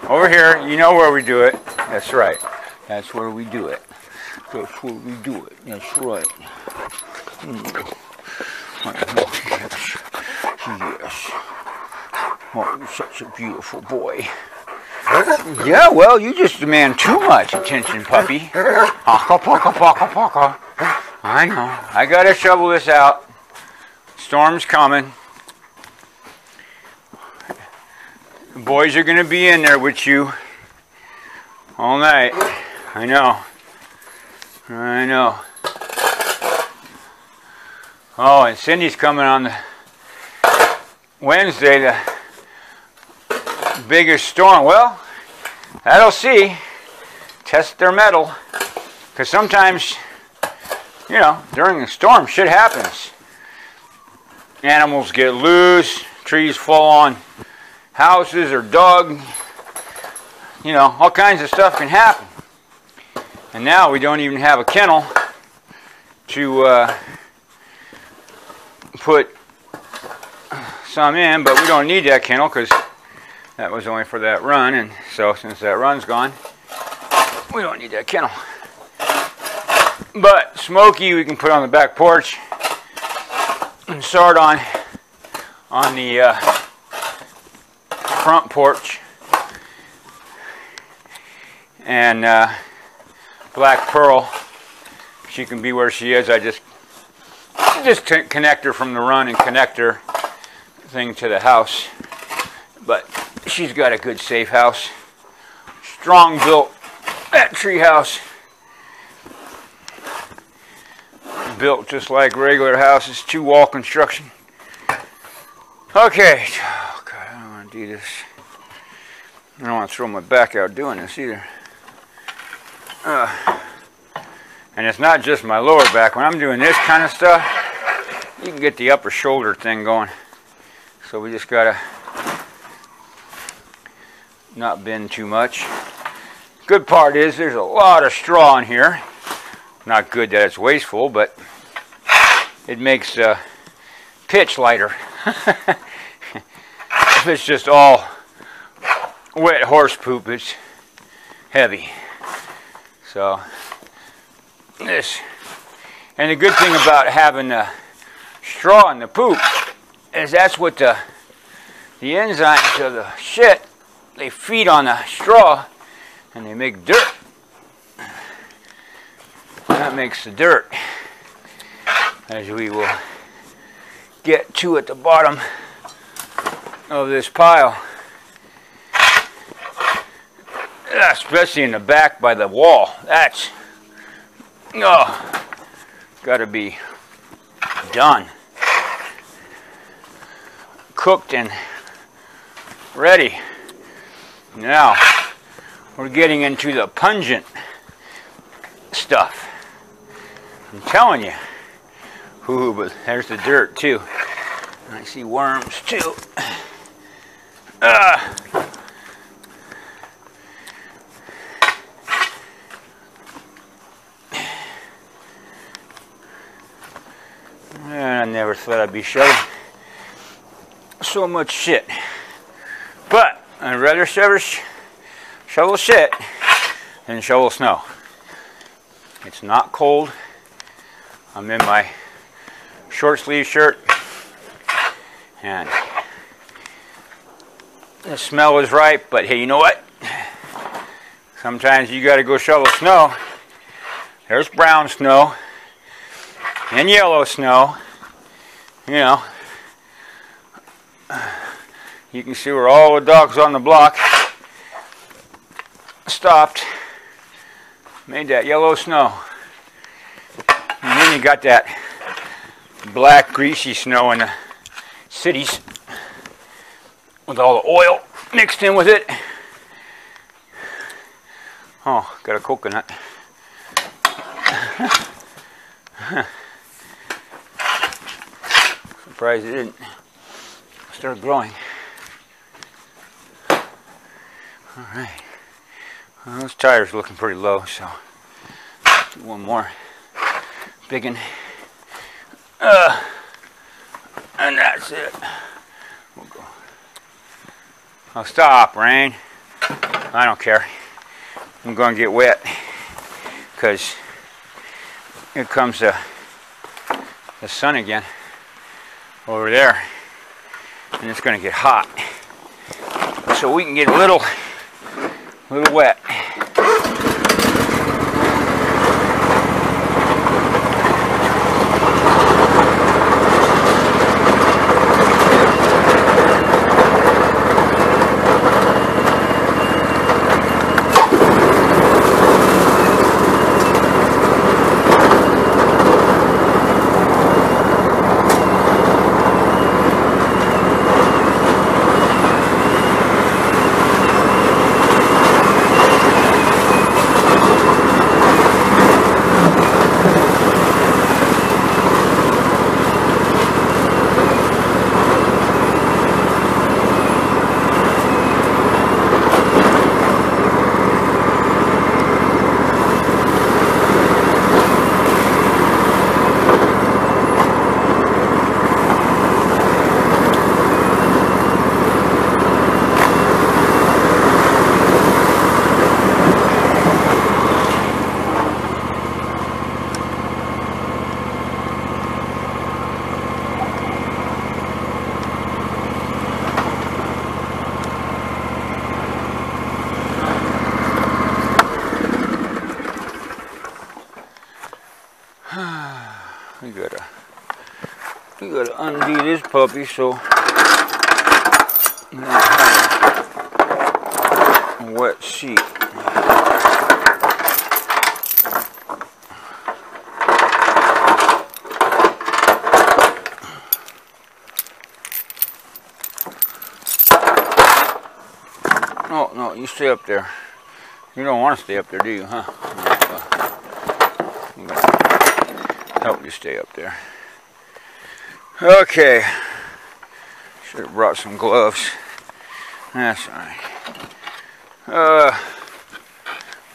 Over here, you know where we do it. That's right. That's where we do it. That's where we do it. That's right. Oh, you're such a beautiful boy. Yeah, well, you just demand too much attention, puppy. Paka, paka, paka, paka. I know. I gotta shovel this out. Storm's coming. The boys are gonna be in there with you all night. I know. I know. Oh, and Cindy's coming on the Wednesday, the biggest storm. Well, that'll see. Test their metal. Because sometimes, you know, during the storm, shit happens. Animals get loose, trees fall on houses or dug. You know, all kinds of stuff can happen. And now we don't even have a kennel to put some in, but we don't need that kennel because that was only for that run, and so since that run's gone, we don't need that kennel. But Smokey we can put on the back porch and start on the front porch. And Black Pearl, she can be where she is. I just connect her from the run and connect her thing to the house. But she's got a good safe house. Strong built, that tree house. Built just like regular houses, 2-wall construction. Okay, oh God, I don't want to do this. I don't want to throw my back out doing this either. And it's not just my lower back. When I'm doing this kind of stuff, you can get the upper shoulder thing going. So we just gotta not bend too much. Good part is there's a lot of straw in here. Not good that it's wasteful, but it makes pitch lighter. If it's just all wet horse poop, it's heavy. So this, and the good thing about having the straw in the poop is that's what the enzymes of the shit, they feed on the straw and they make dirt. That makes the dirt, as we will get to at the bottom of this pile. Especially in the back by the wall. That's, oh, gotta be done. Cooked and ready. Now, we're getting into the pungent stuff. I'm telling you. Ooh, but there's the dirt too. I see worms too. I never thought I'd be shoveling so much shit. But I'd rather shovel shit than shovel snow. It's not cold. I'm in my short sleeve shirt. And the smell is right, but hey, you know what? Sometimes you gotta go shovel snow. There's brown snow and yellow snow. You know, you can see where all the dogs on the block stopped, made that yellow snow. And then you got that black greasy snow in the cities with all the oil mixed in with it. Oh, got a coconut. Surprised it didn't start growing. Alright. Well, those tires are looking pretty low, so do one more big one. And that's it. We'll go. Oh, stop, rain. I don't care. I'm going to get wet because here comes the sun again over there, and it's going to get hot. so we can get a little wet. We gotta undo this puppy so we don't have a wet seat. Oh no, you stay up there. You don't want to stay up there, do you, huh? I'm gonna help you stay up there. Okay. Should have brought some gloves. That's alright.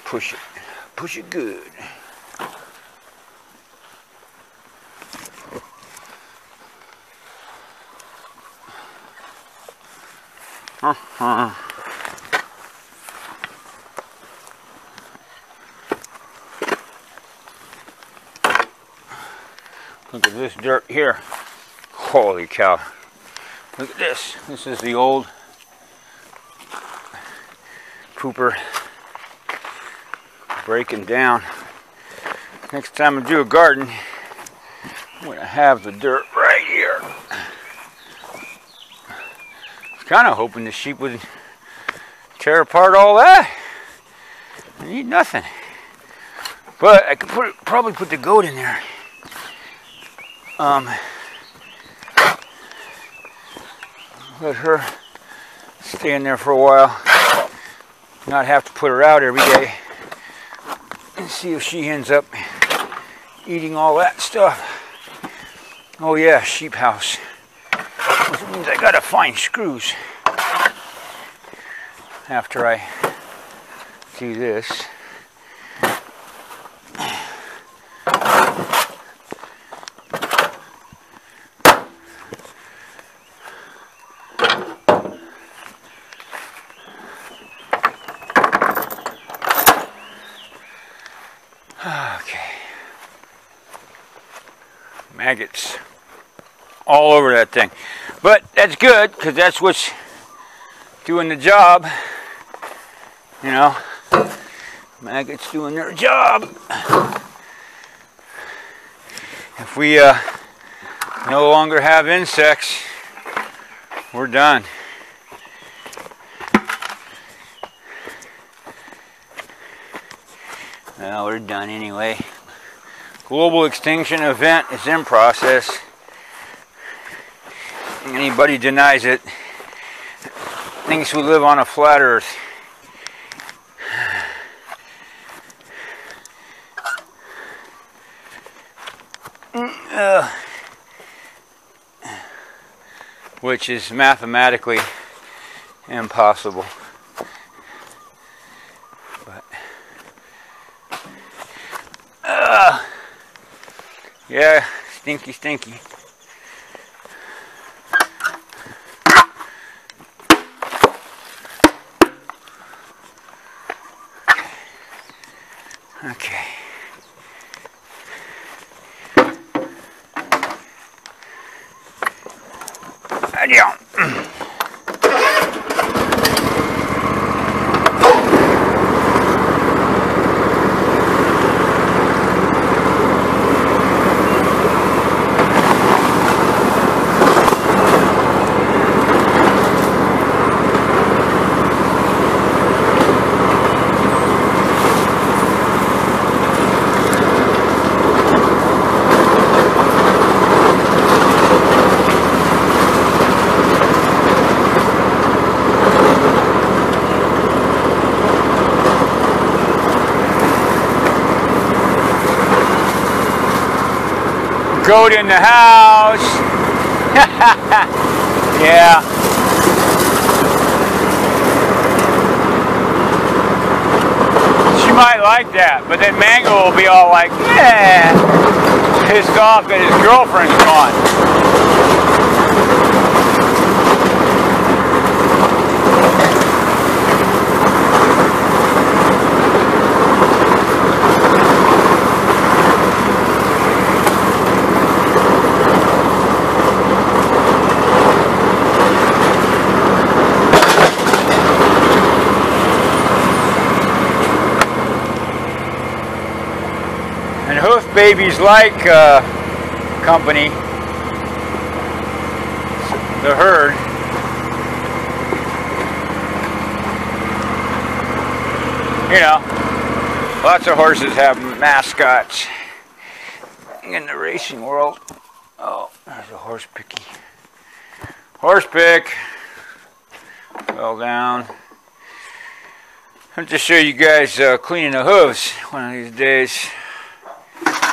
Push it. Push it good. Look at this dirt here. Holy cow. Look at this. This is the old pooper breaking down. Next time I do a garden, I'm going to have the dirt right here. I was kind of hoping the sheep would tear apart all that. I need nothing. But I could probably put the goat in there. Let her stay in there for a while, not have to put her out every day, and see if she ends up eating all that stuff. Oh yeah, sheep house, which means I gotta find screws after I do this. Maggots all over that thing, but that's good because that's what's doing the job, you know. Maggots doing their job. If we no longer have insects, we're done. Well, we're done anyway. Global extinction event is in process. Anybody denies it thinks we live on a flat earth. Which is mathematically impossible. But yeah, stinky, stinky. Okay. Down. Goat in the house. Yeah. She might like that, but then Mango will be all like, yeah, pissed off that his girlfriend's gone. Babies like company, the herd. You know, lots of horses have mascots in the racing world. Oh, there's a horse picky. Horse pick. Fell down. I'll just show you guys cleaning the hooves one of these days.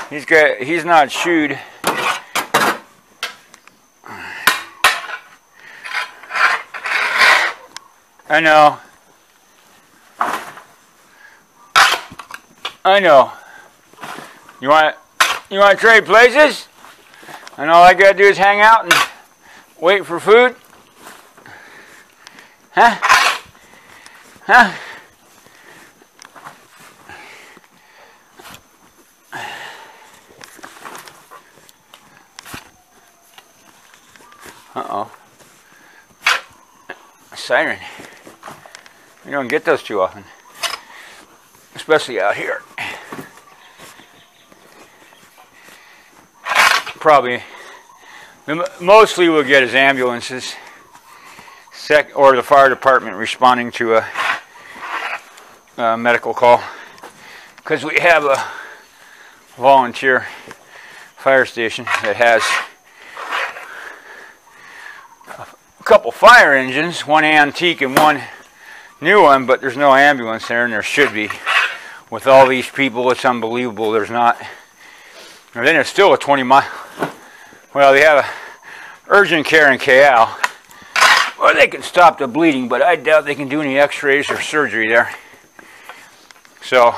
He's not shoed. I know. You want to trade places? And all I gotta do is hang out and wait for food? Huh? Huh? Uh-oh. A siren. You don't get those too often. Especially out here. Probably. Mostly we'll get is ambulances. Or the fire department responding to a medical call. Because we have a volunteer fire station that has a couple fire engines, one antique and one new one, but there's no ambulance there, and there should be. With all these people, it's unbelievable there's not. And then it's still a 20-mile. Well, they have a urgent care in Keaau, or they can stop the bleeding, but I doubt they can do any x-rays or surgery there. So,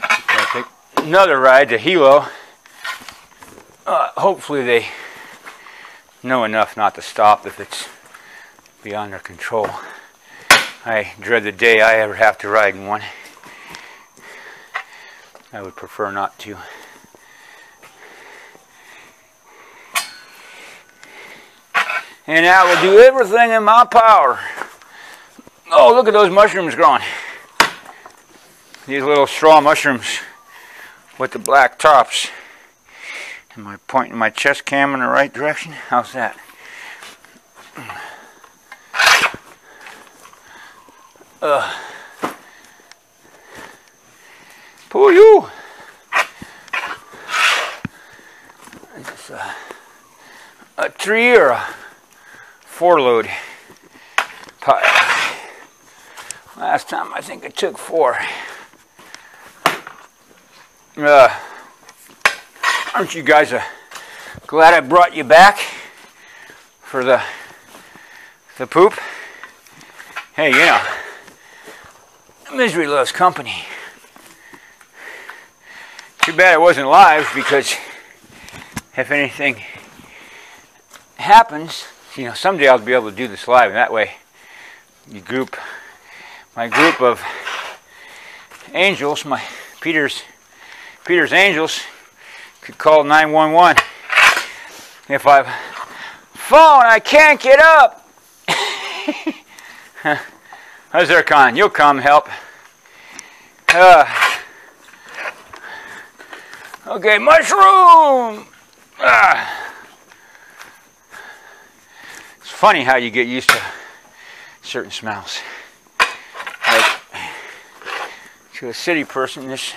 I'll take another ride to Hilo. Hopefully they know enough not to stop if it's beyond their control. I dread the day I ever have to ride in one. I would prefer not to. And I will do everything in my power. Oh, look at those mushrooms growing. These little straw mushrooms with the black tops. Am I pointing my chest cam in the right direction? How's that? Pull you! Is this a tree or a 4-load pile? Last time I think I took 4. Aren't you guys glad I brought you back for the poop? Hey, you know, misery loves company. Too bad it wasn't live, because if anything happens, you know, someday I'll be able to do this live, and that way my group of angels, my Peter's angels, could call 911 if I've fallen. I can't get up. How's there, Con? You'll come help. Okay, mushroom. It's funny how you get used to certain smells. Like, to a city person, this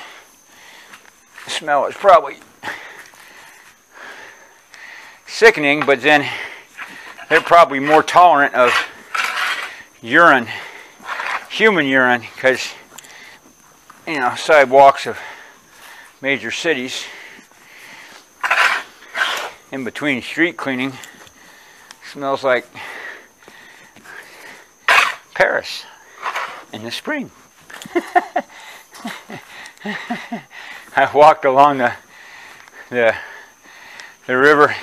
smell is probably sickening, but then they're probably more tolerant of urine, human urine, because, you know, sidewalks of major cities in between street cleaning. Smells like Paris in the spring. I walked along the river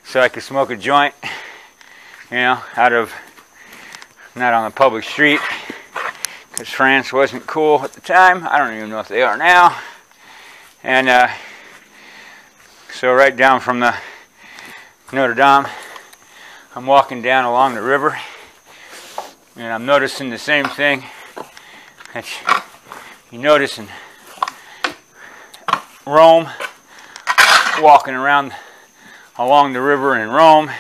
so I could smoke a joint, you know, not on the public street, because France wasn't cool at the time. I don't even know if they are now. And so right down from the Notre Dame, I'm walking down along the river, and I'm noticing the same thing that you notice in Rome, walking around along the river in Rome,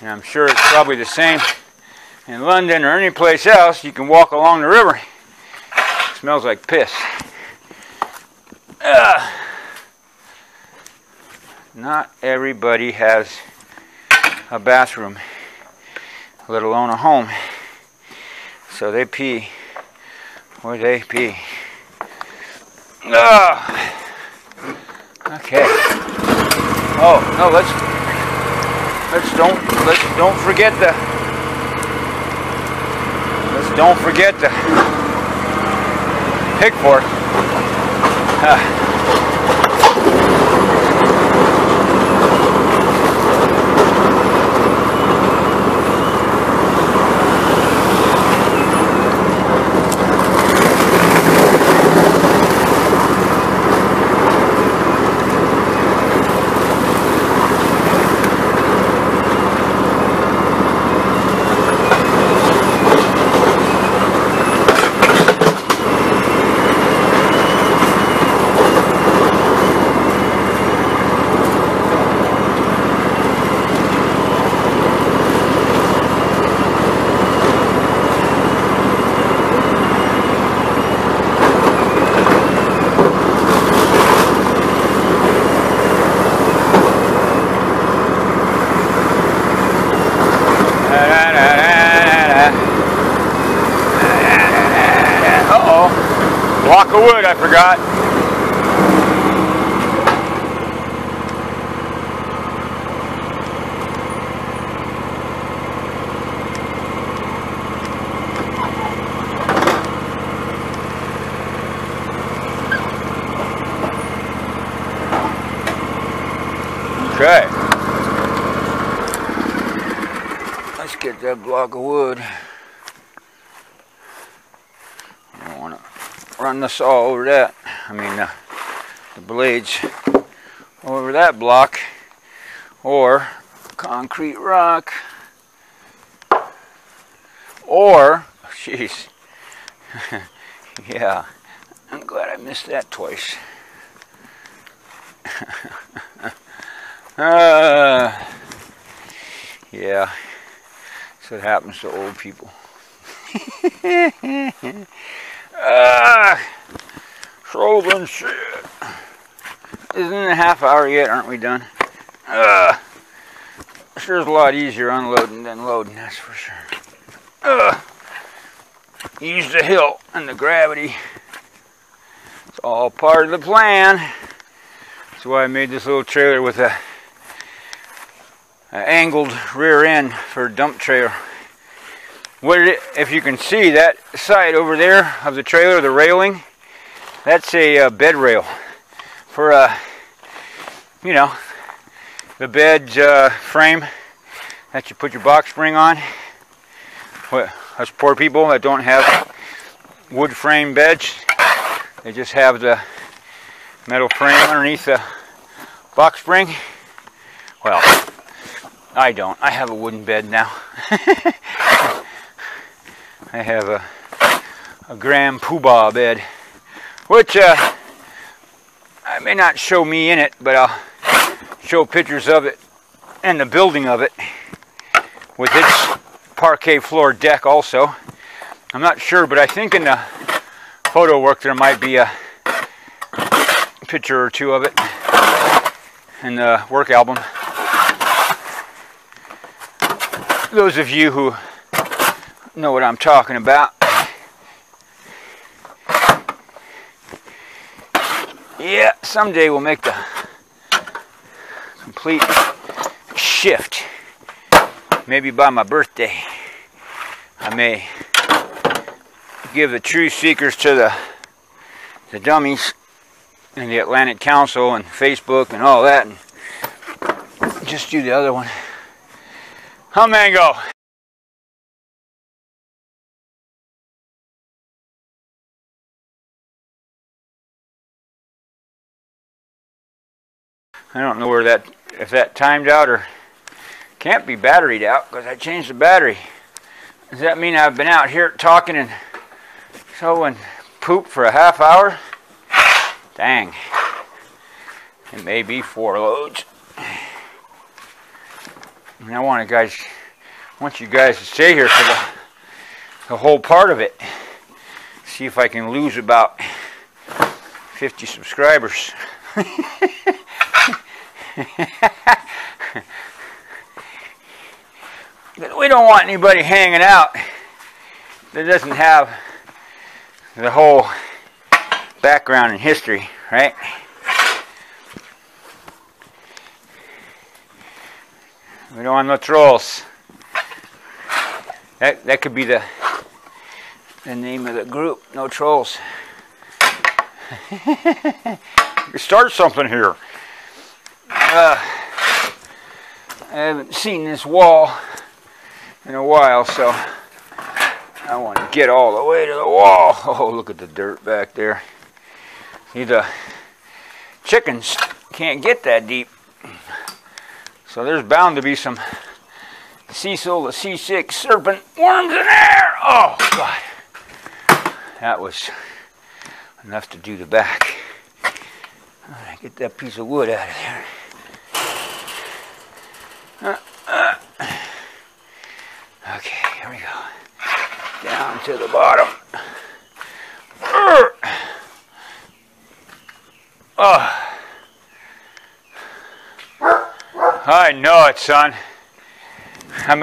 and I'm sure it's probably the same in London or any place else. You can walk along the river. It smells like piss. Not everybody has a bathroom, let alone a home. So they pee where they pee. Okay. Oh no, let's don't forget the pig fork. Block of wood, I forgot. Okay. Let's get that block of wood. I don't want to run the saw over that. I mean, the blades over that block, or concrete rock, or, jeez, yeah, I'm glad I missed that twice. Yeah, that's what happens to old people. Trolling shit. Isn't it a half hour yet? Aren't we done? Sure is a lot easier unloading than loading, that's for sure. Use the hill and the gravity. It's all part of the plan. That's why I made this little trailer with a angled rear end for a dump trailer. If you can see that side over there of the trailer, the railing, that's a bed rail for you know, the bed frame that you put your box spring on. Us poor people that don't have wood frame beds, they just have the metal frame underneath the box spring. Well, I don't. I have a wooden bed now. I have a Grand Poobah bed, which I may not show me in it, but I'll show pictures of it and the building of it with its parquet floor deck also. I'm not sure, but I think in the photo work there might be a picture or two of it in the work album. Those of you who know what I'm talking about. Yeah, someday we'll make the complete shift. Maybe by my birthday, I may give the truth seekers to the dummies and the Atlantic Council and Facebook and all that, and just do the other one. Huh, Mango? I don't know where that, if that timed out or can't be batteried out, because I changed the battery. Does that mean I've been out here talking and showing poop for a half hour? Dang. It may be 4 loads. And I want you guys to stay here for the whole part of it. See if I can lose about 50 subscribers. We don't want anybody hanging out that doesn't have the whole background and history, right? We don't want no trolls. That could be the name of the group, no trolls. Start something here. I haven't seen this wall in a while, so I want to get all the way to the wall. Oh, look at the dirt back there. See, the chickens can't get that deep. So there's bound to be some Cecil the C6 serpent worms in there. Oh, God. That was enough to do the back. All right, get that piece of wood out of there. Okay, here we go. Down to the bottom. Oh. I know it, son. I'm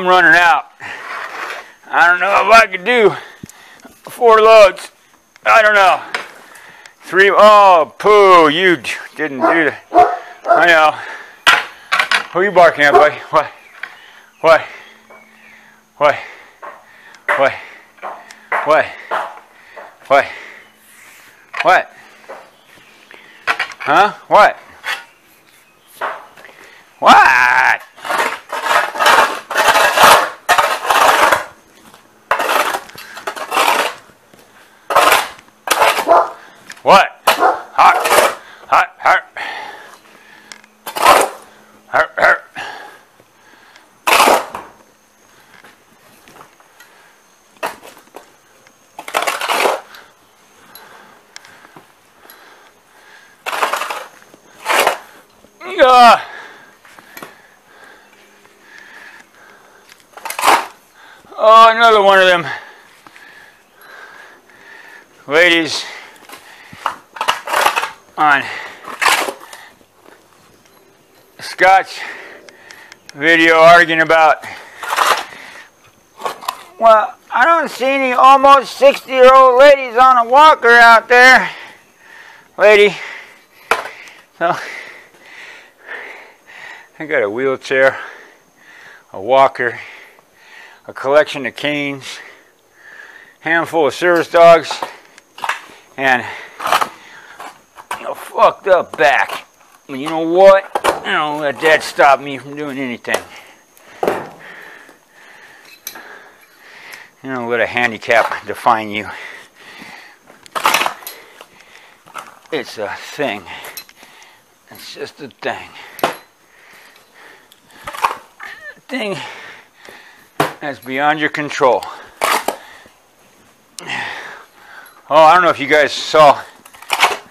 running out. I don't know if I could do 4 loads. I don't know. 3. Oh, poo! You didn't do that. I know. Who are you barking at, buddy? What? What? What? What? What? What? What? Huh? What? What? What? Hot. Hot. Hot. Hot. Hot. Oh, another one of them ladies on Scott's video arguing about, well, I don't see any almost 60-year-old ladies on a walker out there. Lady, so I got a wheelchair, a walker, a collection of canes, handful of service dogs, and a fucked up back. But you know what? I don't let that stop me from doing anything. You don't let a handicap define you. It's a thing. It's just a thing. A thing that's beyond your control. Oh, I don't know if you guys saw,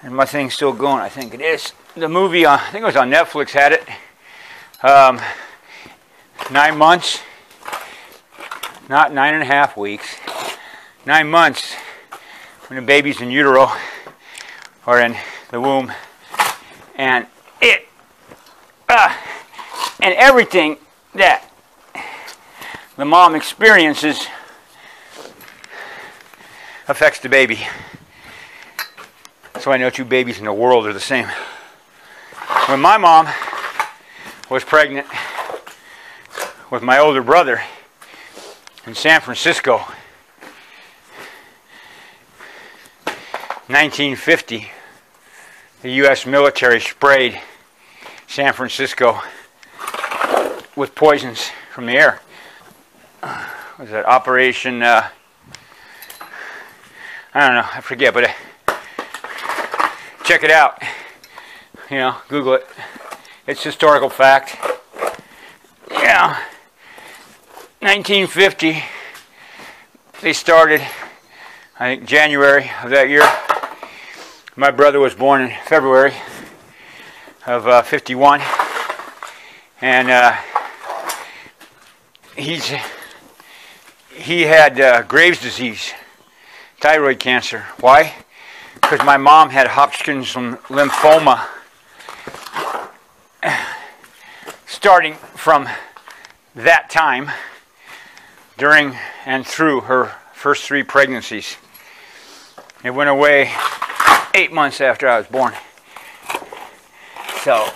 and my thing's still going, I think it is. The movie, I think it was on Netflix, had it. 9 months, not 9.5 weeks. 9 months when the baby's in utero or in the womb, and it and everything that the mom experiences affects the baby. So I know 2 babies in the world are the same. when my mom was pregnant with my older brother in San Francisco, 1950, the U.S. military sprayed San Francisco with poisons from the air. Was that Operation, I don't know, I forget, but check it out. You know, Google it. It's historical fact. Yeah, 1950, they started, I think, January of that year. My brother was born in February of 51, and he had Graves' disease, thyroid cancer. Why? Because my mom had Hodgkin's lymphoma. Starting from that time, during and through her first 3 pregnancies. It went away 8 months after I was born. So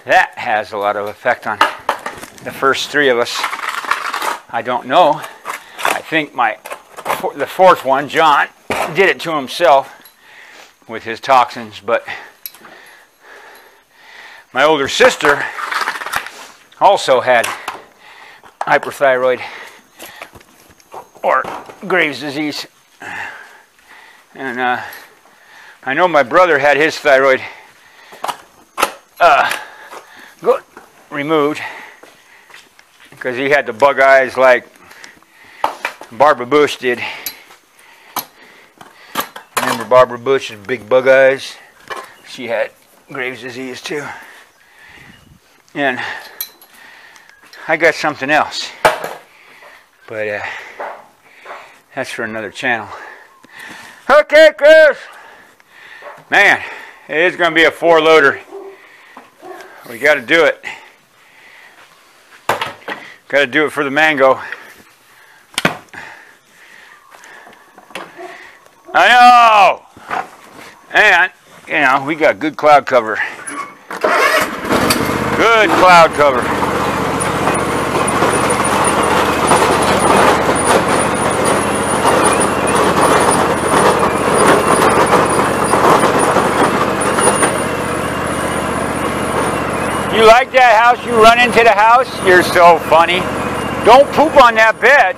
that has a lot of effect on the first 3 of us. I don't know. I think the 4th one, John, did it to himself with his toxins, but my older sister also had hyperthyroid or Graves' disease, and I know my brother had his thyroid removed because he had the bug eyes like Barbara Bush did. Remember Barbara Bush's big bug eyes? She had Graves' disease too. And I got something else, but that's for another channel. Okay, Chris. Man, it is going to be a 4-loader. We got to do it. Got to do it for the mango. I know. And you know, we got good cloud cover. Good cloud cover. You like that house? You run into the house? You're so funny. Don't poop on that bed.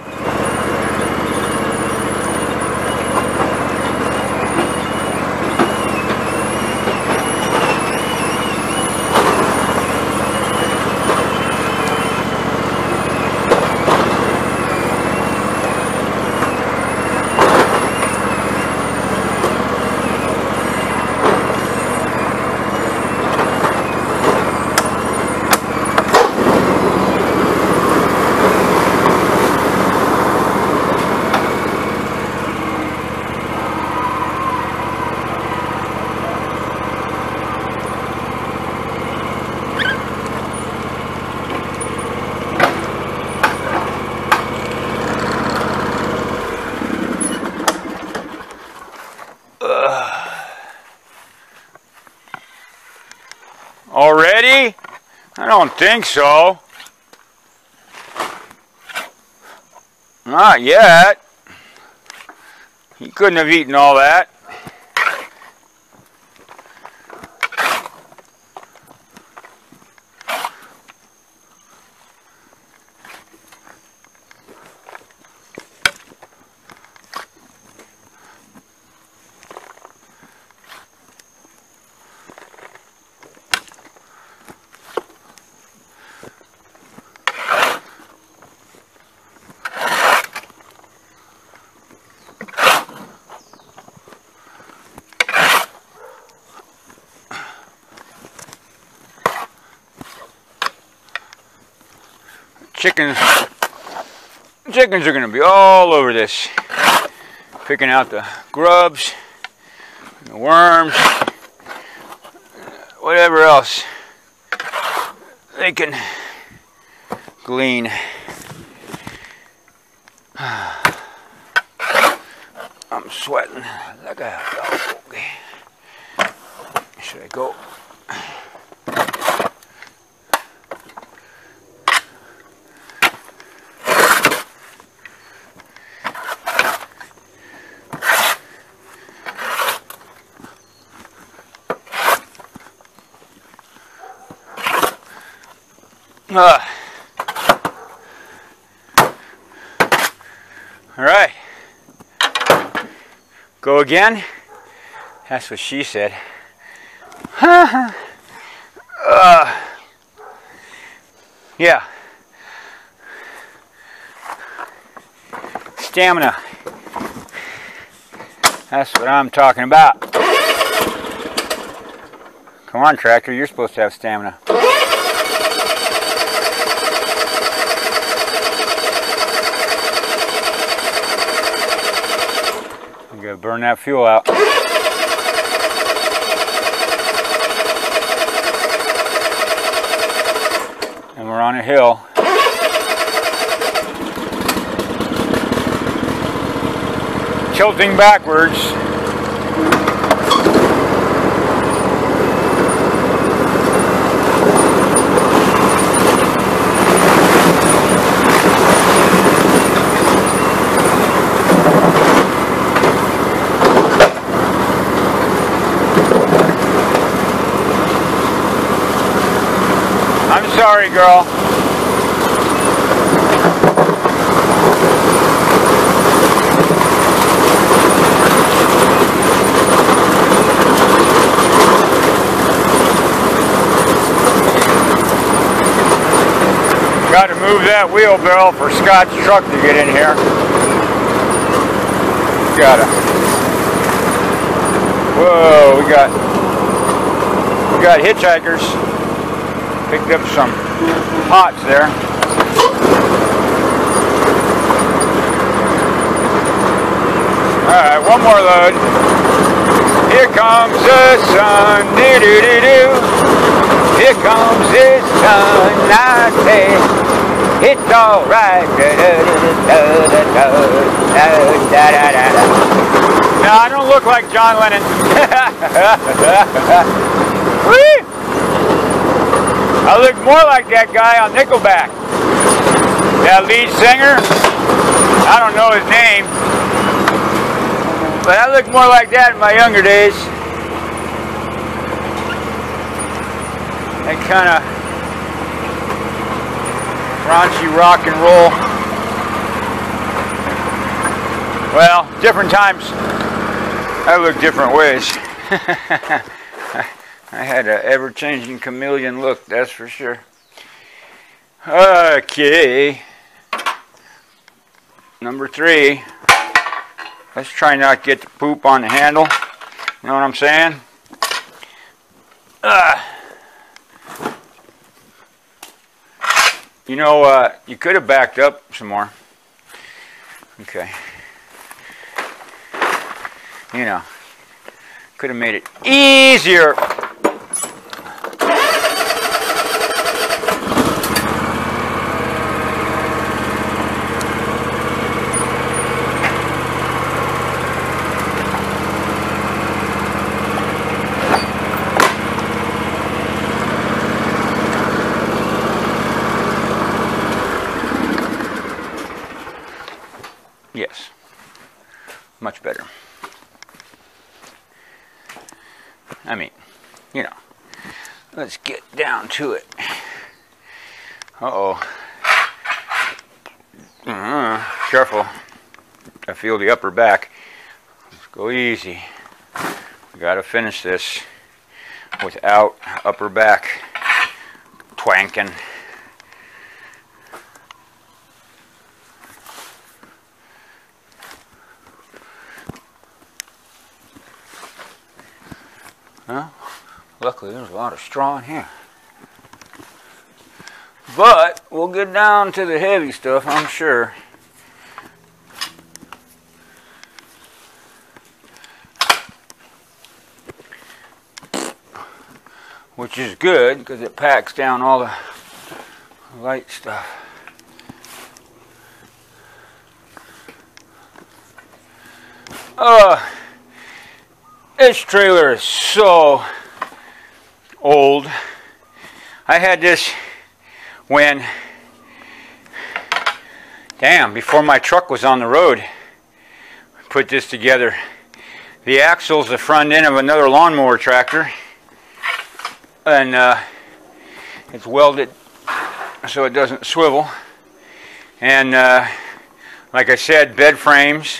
Already? I don't think so. Not yet. He couldn't have eaten all that. Chickens are going to be all over this, picking out the grubs, the worms, whatever else they can glean. I'm sweating like a dog. should I go? All right. Go again? That's what she said. Yeah. Stamina. That's what I'm talking about. Come on, tractor, you're supposed to have stamina. You gotta burn that fuel out. And we're on a hill. Tilting backwards. I'm sorry, girl. Got to move that wheelbarrow for Scott's truck to get in here. Gotta. Whoa, we got hitchhikers. Picked up some pots there. Alright, one more load. Here comes the sun. Do-do-do-do. Here comes the sun. I say it's alright. No, I don't look like John Lennon. Whee! I look more like that guy on Nickelback. That lead singer. I don't know his name. But I look more like that in my younger days. That kind of raunchy rock and roll. Well, different times. I look different ways. I had an ever-changing chameleon look, that's for sure. Okay. Number 3. Let's try not to get the poop on the handle. You know what I'm saying? You know, you could have backed up some more. Okay. You know, could have made it easier. Yes, much better. I mean, you know, let's get down to it. Uh-oh. Careful. I feel the upper back. Let's go easy. We gotta finish this without upper back twanking. Well, luckily there's a lot of straw in here. But we'll get down to the heavy stuff, I'm sure. Which is good because it packs down all the light stuff. This trailer is so old. I had this when, before my truck was on the road. Put this together. The axle's the front end of another lawnmower tractor, and it's welded so it doesn't swivel. And like I said, bed frames,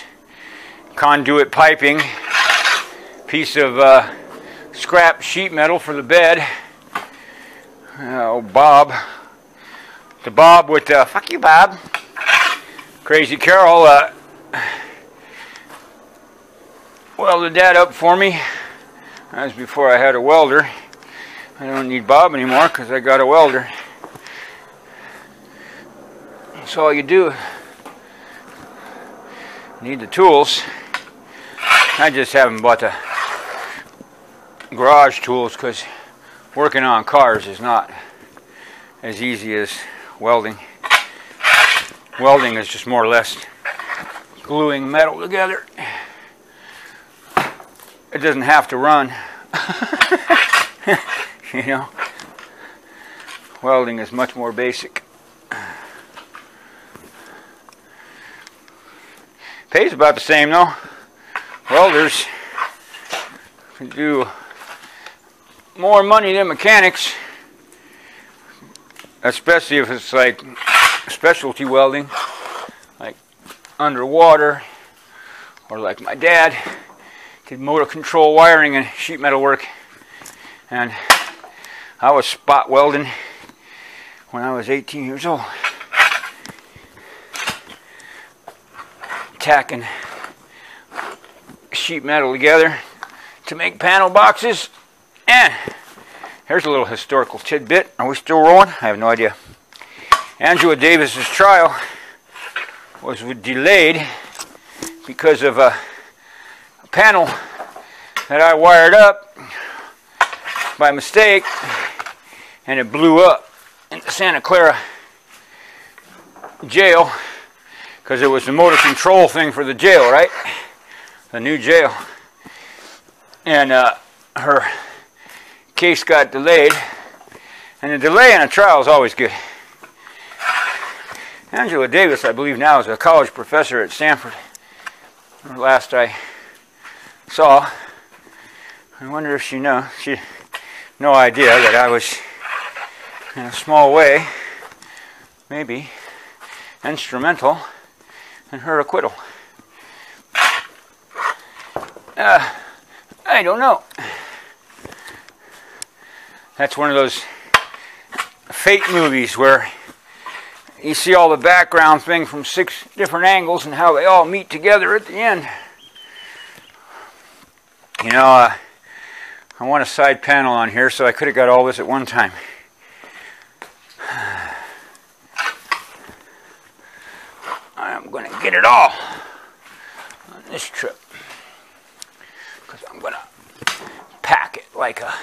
conduit piping, piece of scrap sheet metal for the bed. Oh, Bob. The Bob with fuck you, Bob. Crazy Carol welded that up for me. That was before I had a welder. I don't need Bob anymore because I got a welder. That's all you do. Need the tools. I just haven't bought the garage tools because working on cars is not as easy as welding. Welding is just more or less gluing metal together. It doesn't have to run. You know, welding is much more basic. Pays about the same though. Welders can do more money than mechanics, especially if it's like specialty welding, like underwater, or like my dad did motor control wiring and sheet metal work. And I was spot welding when I was 18 years old. Tacking sheet metal together to make panel boxes. And here's a little historical tidbit. Are we still rolling? I have no idea. Angela Davis's trial was delayed because of a panel that I wired up by mistake, and it blew up in the Santa Clara jail because it was the motor control thing for the jail, right? The new jail. And her case got delayed, and the delay in a trial is always good. Angela Davis, I believe now, is a college professor at Stanford. Last I saw. I wonder if she knows. She had no idea that I was, in a small way, maybe, instrumental in her acquittal. I don't know. That's one of those fate movies where you see all the background thing from 6 different angles and how they all meet together at the end. You know, I want a side panel on here, so I could have got all this at one time. I'm going to get it all on this trip, because I'm going to pack it like a...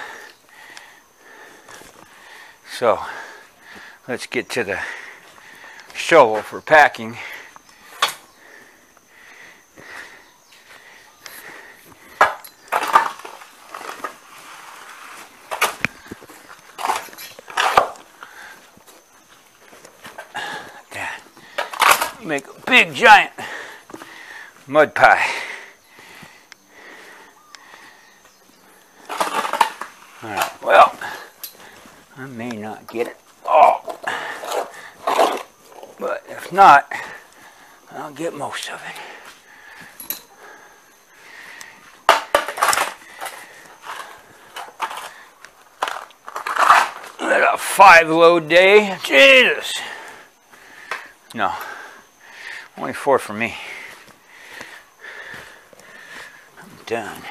So, let's get to the shovel for packing. Make a big giant mud pie. Alright, well, I may not get it all, but if not, I'll get most of it. What a 5-load day, Jesus! No. Only 4 for me. I'm done.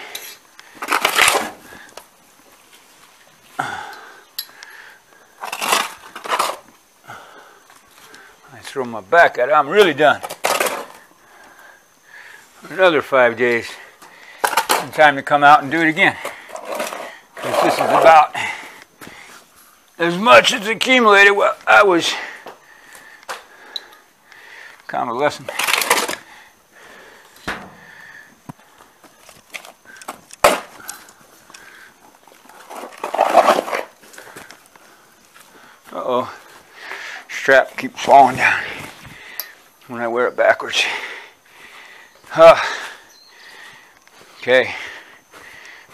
I throw my back at it. I'm really done. Another 5 days. And time to come out and do it again. Because this is about as much as accumulated. Well, I was convalescent. Uh-oh. Strap keeps falling down when I wear it backwards. Okay.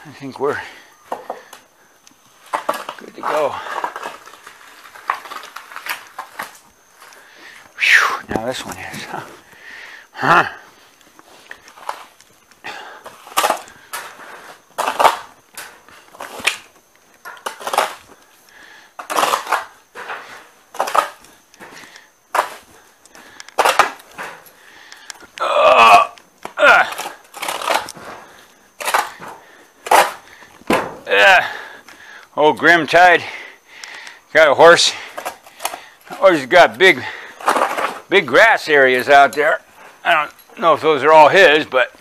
I think we're good to go. Whew, now this one is, huh? Old Grim Tide got a horse. Horse got big grass areas out there. I don't know if those are all his, but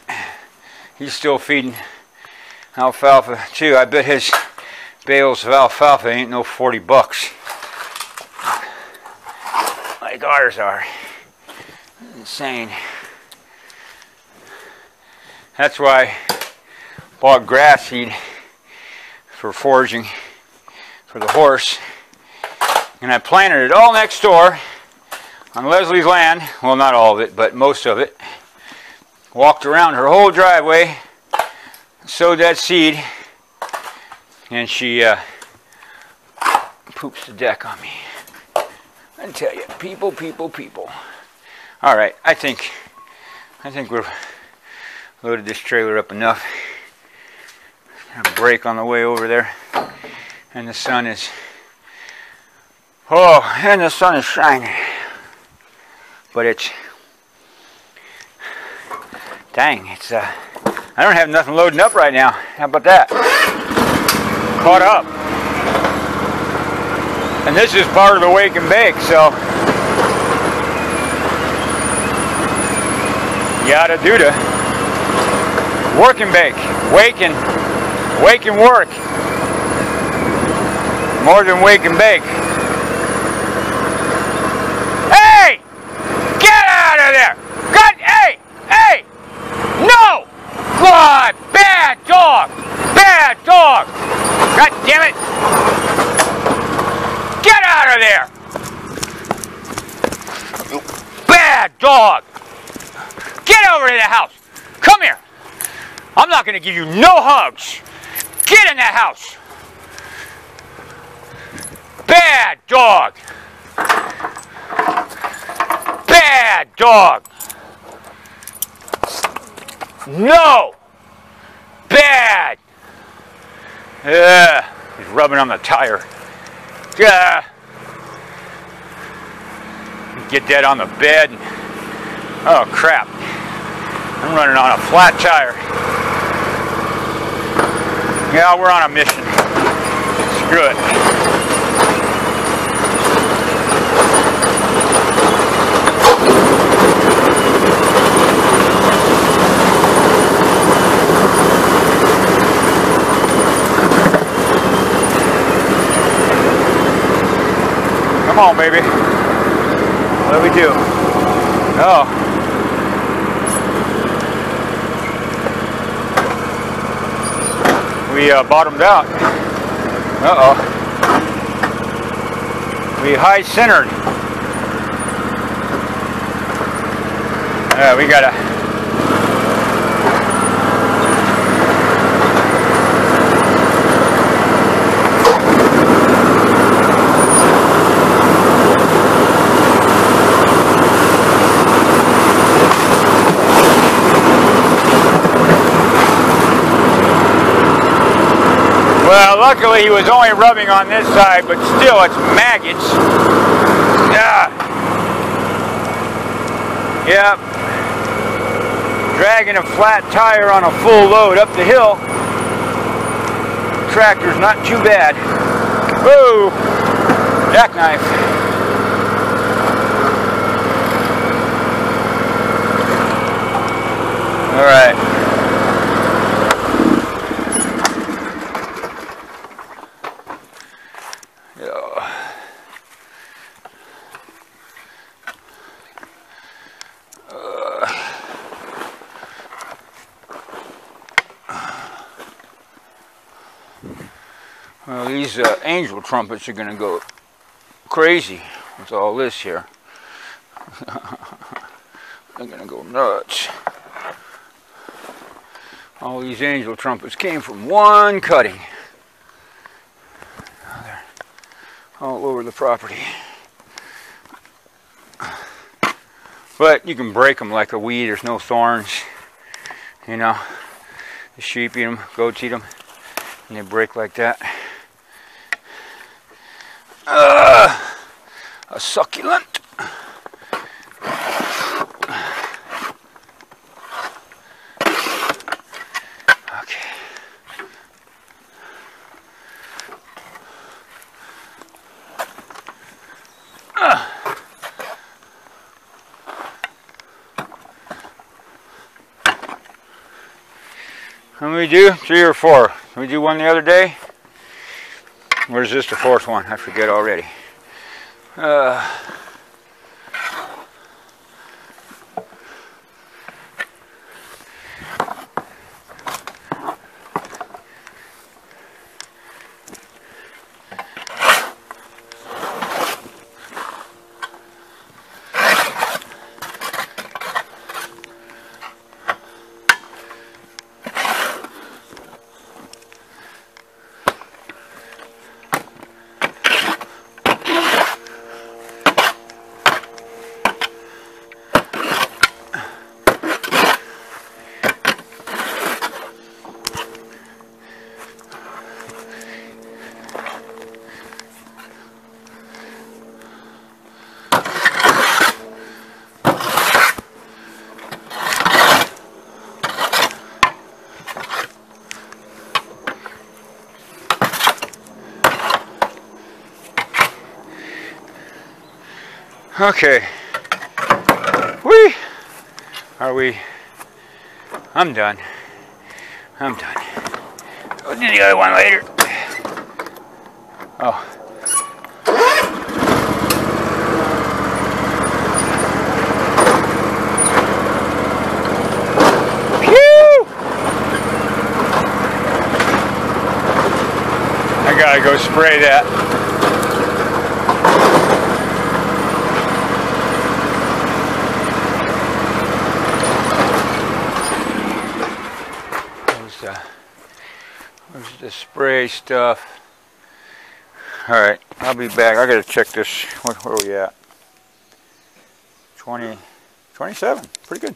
he's still feeding alfalfa too. I bet his bales of alfalfa ain't no $40 like ours are. Insane. That's why I bought grass seed for foraging for the horse, and I planted it all next door on Leslie's land. Well, not all of it, but most of it. Walked around her whole driveway, sowed that seed, and she poops the deck on me. I tell you, people. All right, I think we've loaded this trailer up enough. A break on the way over there, and the sun is shining, but it's dang, it's I don't have nothing loading up right now. How about that? Caught up. And this is part of the wake and bake, so you gotta do the work and bake, wake and work. More than wake and bake. Hey! Get out of there! God, hey! No! God, bad dog! Bad dog! God damn it! Get out of there! Bad dog! Get over to the house! Come here! I'm not going to give you no hugs! Get in that house! Bad dog! Bad dog! No! Bad! He's rubbing on the tire. Get that on the bed. Oh crap. I'm running on a flat tire. Yeah, we're on a mission. Screw it. Come on, baby. What do we do? Oh. We bottomed out. Uh-oh. We high-centered. We gotta... Well, luckily he was only rubbing on this side, but still it's maggots. Yep. Dragging a flat tire on a full load up the hill. Tractor's not too bad. Whoa! Jackknife. All right. Well, these angel trumpets are going to go crazy with all this here. I'm gonna go nuts. All these angel trumpets came from one cutting. They're all over the property. But you can break them like a weed. There's no thorns. You know, the sheep eat them, goats eat them, and they break like that. A succulent. Okay. How many do? 3 or 4? Did we do one the other day? Or is this the 4th one? I forget already. Okay. Whee! Are we? I'm done. I'm done. We'll do the other one later. Oh. Phew! I gotta go spray that. Where's the spray stuff? Alright, I'll be back. I gotta check this. Where are we at? 27. Pretty good.